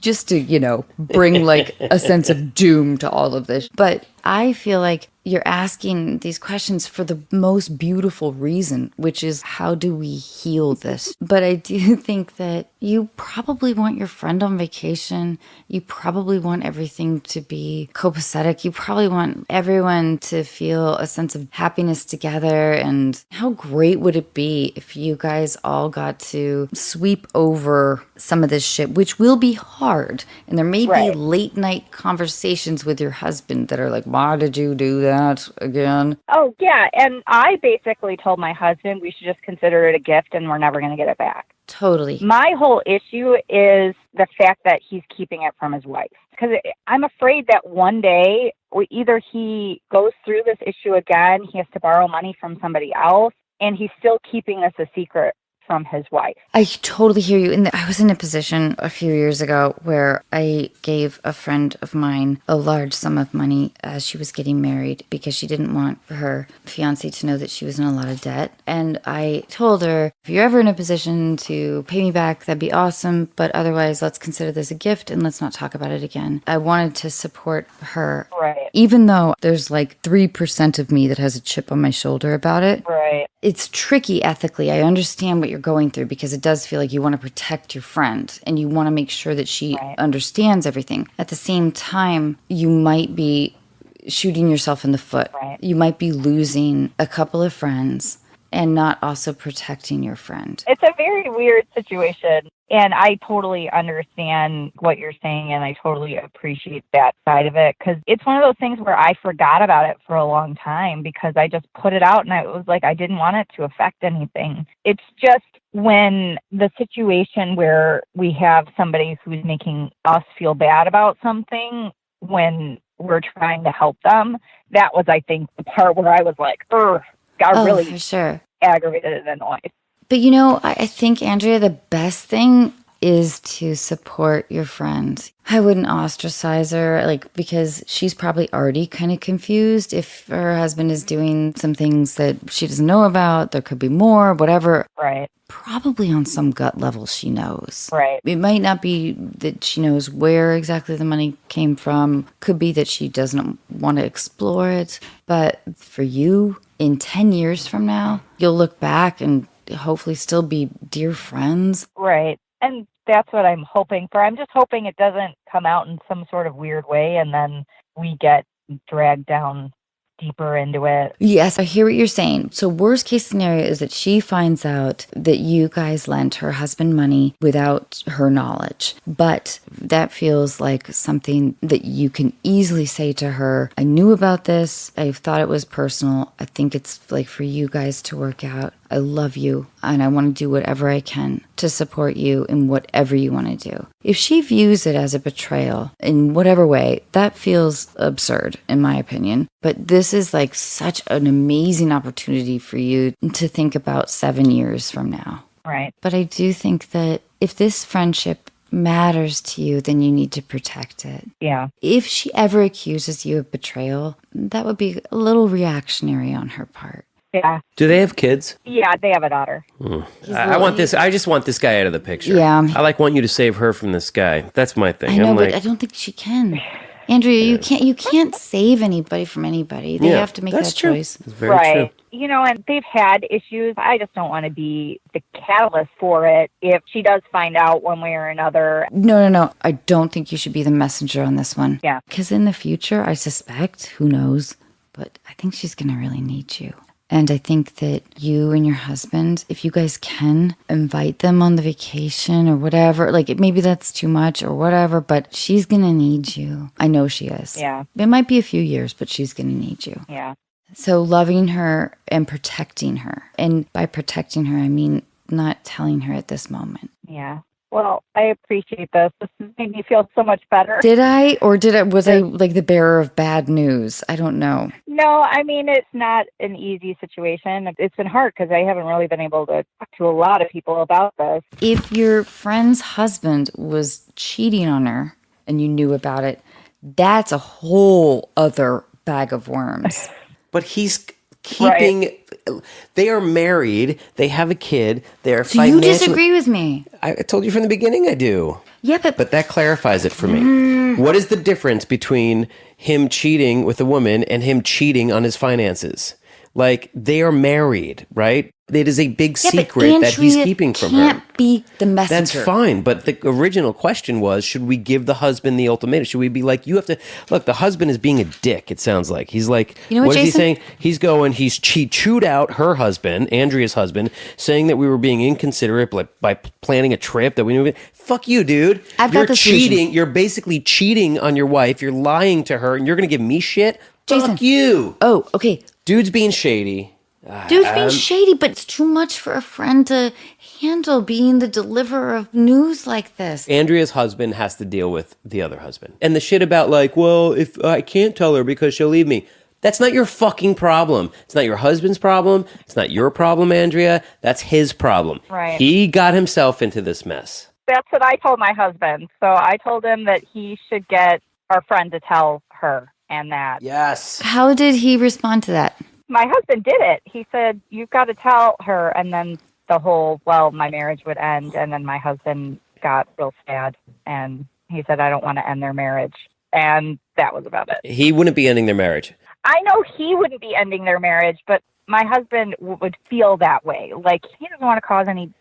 Just to, you know, bring like a sense of doom to all of this. But I feel like you're asking these questions for the most beautiful reason, which is how do we heal this? But I do think that you probably want your friend on vacation. You probably want everything to be copacetic. You probably want everyone to feel a sense of happiness together. And how great would it be if you guys all got to sweep over some of this shit, which will be hard. And there may be late night conversations with your husband that are like, why did you do that again? Oh, yeah. And I basically told my husband we should just consider it a gift and we're never going to get it back. Totally. My whole issue is the fact that he's keeping it from his wife. Because I'm afraid that one day, either he goes through this issue again, he has to borrow money from somebody else, and he's still keeping this a secret from his wife. I totally hear you. And I was in a position a few years ago where I gave a friend of mine a large sum of money as she was getting married because she didn't want her fiance to know that she was in a lot of debt. And I told her, if you're ever in a position to pay me back, that'd be awesome. But otherwise, let's consider this a gift and let's not talk about it again. I wanted to support her. Right. Even though there's like 3% of me that has a chip on my shoulder about it. Right. It's tricky ethically. I understand what you're going through because it does feel like you want to protect your friend and you want to make sure that she understands everything. At the same time, you might be shooting yourself in the foot. Right. You might be losing a couple of friends and not also protecting your friend. It's a very weird situation. And I totally understand what you're saying, and I totally appreciate that side of it, because it's one of those things where I forgot about it for a long time because I just put it out and it was like I didn't want it to affect anything. It's just when the situation where we have somebody who's making us feel bad about something when we're trying to help them, that was, I think, the part where I was like, got really for sure. aggravated and annoyed. But you know, I think, Andrea, the best thing is to support your friend. I wouldn't ostracize her, like, because she's probably already kind of confused if her husband is doing some things that she doesn't know about. There could be more, whatever. Right. Probably on some gut level she knows. Right. It might not be that she knows where exactly the money came from. Could be that she doesn't want to explore it. But for you, in 10 years from now, you'll look back and hopefully still be dear friends. Right. And that's what I'm hoping for. I'm just hoping it doesn't come out in some sort of weird way and then we get dragged down deeper into it. Yes, I hear what you're saying. So worst case scenario is that she finds out that you guys lent her husband money without her knowledge. But that feels like something that you can easily say to her, I knew about this. I thought it was personal. I think it's like for you guys to work out. I love you and I want to do whatever I can to support you in whatever you want to do. If she views it as a betrayal in whatever way, that feels absurd in my opinion. But this is like such an amazing opportunity for you to think about 7 years from now. Right. But I do think that if this friendship matters to you, then you need to protect it. Yeah. If she ever accuses you of betrayal, that would be a little reactionary on her part. Yeah. Do they have kids? Yeah, they have a daughter. I want this. I just want this guy out of the picture. Yeah. I want you to save her from this guy. That's my thing. I know, I'm but like, I don't think she can. Andrea, you can't save anybody from anybody. They have to make that true. choice. That's very true. You know, and they've had issues. I just don't want to be the catalyst for it if she does find out one way or another. No. I don't think you should be the messenger on this one. Yeah. Because in the future, I suspect, who knows, but I think she's going to really need you. And I think that you and your husband, if you guys can invite them on the vacation or whatever, like maybe that's too much or whatever, but she's going to need you. I know she is. Yeah. It might be a few years, but she's going to need you. Yeah. So loving her and protecting her. And by protecting her, I mean not telling her at this moment. Yeah. Well, I appreciate this. This made me feel so much better. Did I? Or was I like the bearer of bad news? I don't know. No, I mean, it's not an easy situation. It's been hard because I haven't really been able to talk to a lot of people about this. If your friend's husband was cheating on her and you knew about it, that's a whole other bag of worms. But he's keeping. Right. They are married. They have a kid. They are financially. You disagree with me? I told you from the beginning I do. Yeah, but that clarifies it for me. What is the difference between him cheating with a woman and him cheating on his finances? Like, they are married, right? It is a big secret that he's keeping from her. Can't be the messenger. That's fine, but the original question was, should we give the husband the ultimatum? Should we be like, you have to... Look, the husband is being a dick, it sounds like. He's like, you know what is Jason? He saying? He chewed out her husband, Andrea's husband, saying that we were being inconsiderate by planning a trip that we knew... Fuck you, dude. You're cheating. You're basically cheating on your wife. You're lying to her, and you're going to give me shit? Jason. Fuck you. Oh, okay. Dude's being shady. Dude's being shady, but it's too much for a friend to handle being the deliverer of news like this. Andrea's husband has to deal with the other husband. And the shit about like, well, if I can't tell her because she'll leave me. That's not your fucking problem. It's not your husband's problem. It's not your problem, Andrea. That's his problem. Right. He got himself into this mess. That's what I told my husband. So I told him that he should get our friend to tell her and that. Yes. How did he respond to that? My husband did it. He said, you've got to tell her. And then the whole, my marriage would end. And then my husband got real sad. And he said, I don't want to end their marriage. And that was about it. He wouldn't be ending their marriage. I know he wouldn't be ending their marriage, but my husband would feel that way. Like, he doesn't want to cause any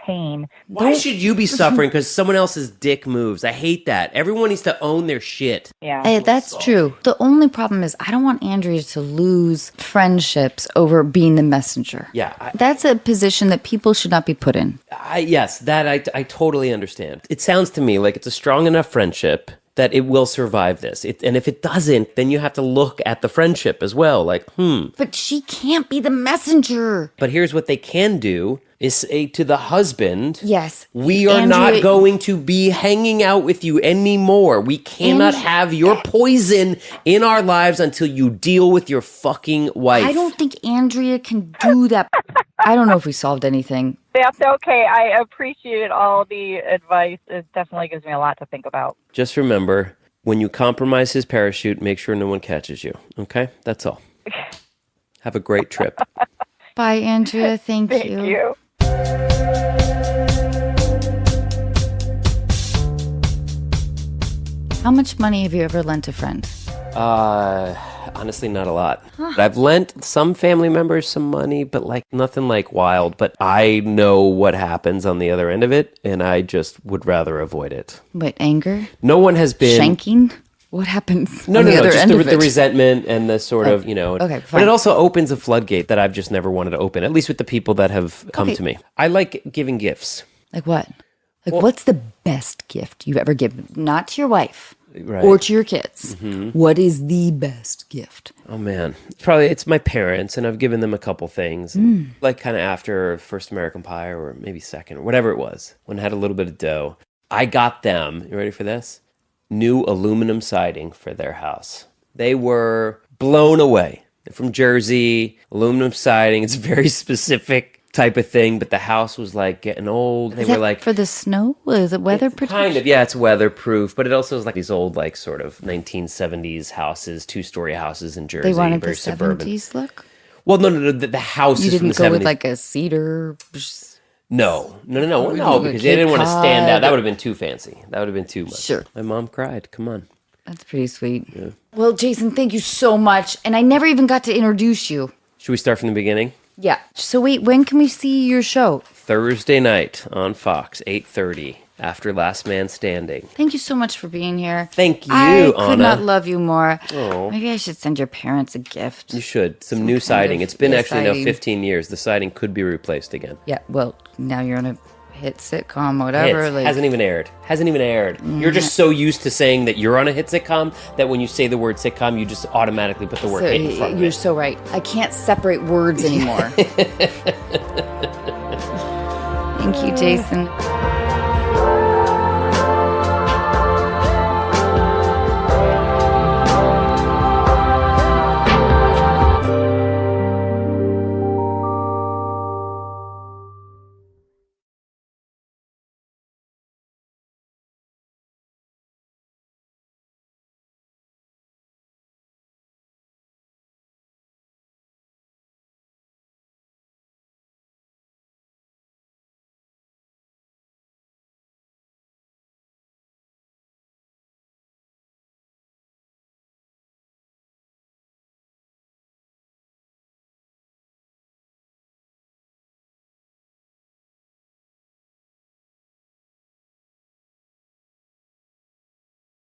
pain. Why should you be suffering because someone else's dick moves? I hate that. Everyone needs to own their shit. Yeah. Hey, that's true. The only problem is I don't want Andrea to lose friendships over being the messenger. Yeah. That's a position that people should not be put in. Yes, that I totally understand. It sounds to me like it's a strong enough friendship that it will survive this. And if it doesn't, then you have to look at the friendship as well. Like, But she can't be the messenger. But here's what they can do is say to the husband, Yes. we are not going to be hanging out with you anymore. We cannot have your poison in our lives until you deal with your fucking wife. I don't think Andrea can do that. I don't know if we solved anything. That's okay. I appreciate all the advice. It definitely gives me a lot to think about. Just remember, when you compromise his parachute, make sure no one catches you. Okay? That's all. Have a great trip. Bye, Andrea. Thank you. Thank you. How much money have you ever lent a friend? Honestly, not a lot. I've lent some family members some money, but like nothing like wild. But I know what happens on the other end of it, and I just would rather avoid it. What, anger? No one has been Shanking? What happens No, on the other just end of the it? resentment and the sort of, Okay, But fine. it also opens a floodgate that I've just never wanted to open, at least with the people that have come Okay. to me. I like giving gifts. Like what? Like what's the best gift you've ever given? Not to your wife Right. or to your kids. What is the best gift? Oh, man. It's my parents, and I've given them a couple things. Like kind of after First American Pie, or maybe second, or whatever it was, when I had a little bit of dough. I got them, you ready for this? New aluminum siding for their house. They were blown away. They're from Jersey, aluminum siding. It's a very specific type of thing, but the house was like getting old. They Is were that like for the snow? Is it weather protection? kind of, yeah, it's weatherproof, but it also is like these old, like sort of 1970s houses, 2-story houses in Jersey, They wanted very the suburban. 70s look? Well, no, the house You is from didn't the go 70s. with like a cedar? No, Like because they Cape didn't want to stand Cod. out. That would have been too fancy. That would have been too much. Sure. My mom cried. Come on. That's pretty sweet. Yeah. Well, Jason, thank you so much. And I never even got to introduce you. Should we start from the beginning? Yeah. So wait, when can we see your show? Thursday night on Fox, 8:30, after Last Man Standing. Thank you so much for being here. Thank you, I could Anna. not love you more. Oh. Maybe I should send your parents a gift. You should. Some new kind siding. of- It's been yeah, actually now siding. 15 years. The siding could be replaced again. Yeah, well, now you're on a hit sitcom, whatever. Hits. Like, Hasn't even aired. You're just so used to saying that you're on a hit sitcom that when you say the word sitcom, you just automatically put the word so hit in front of you're it. so right. I can't separate words anymore. Thank you, Jason.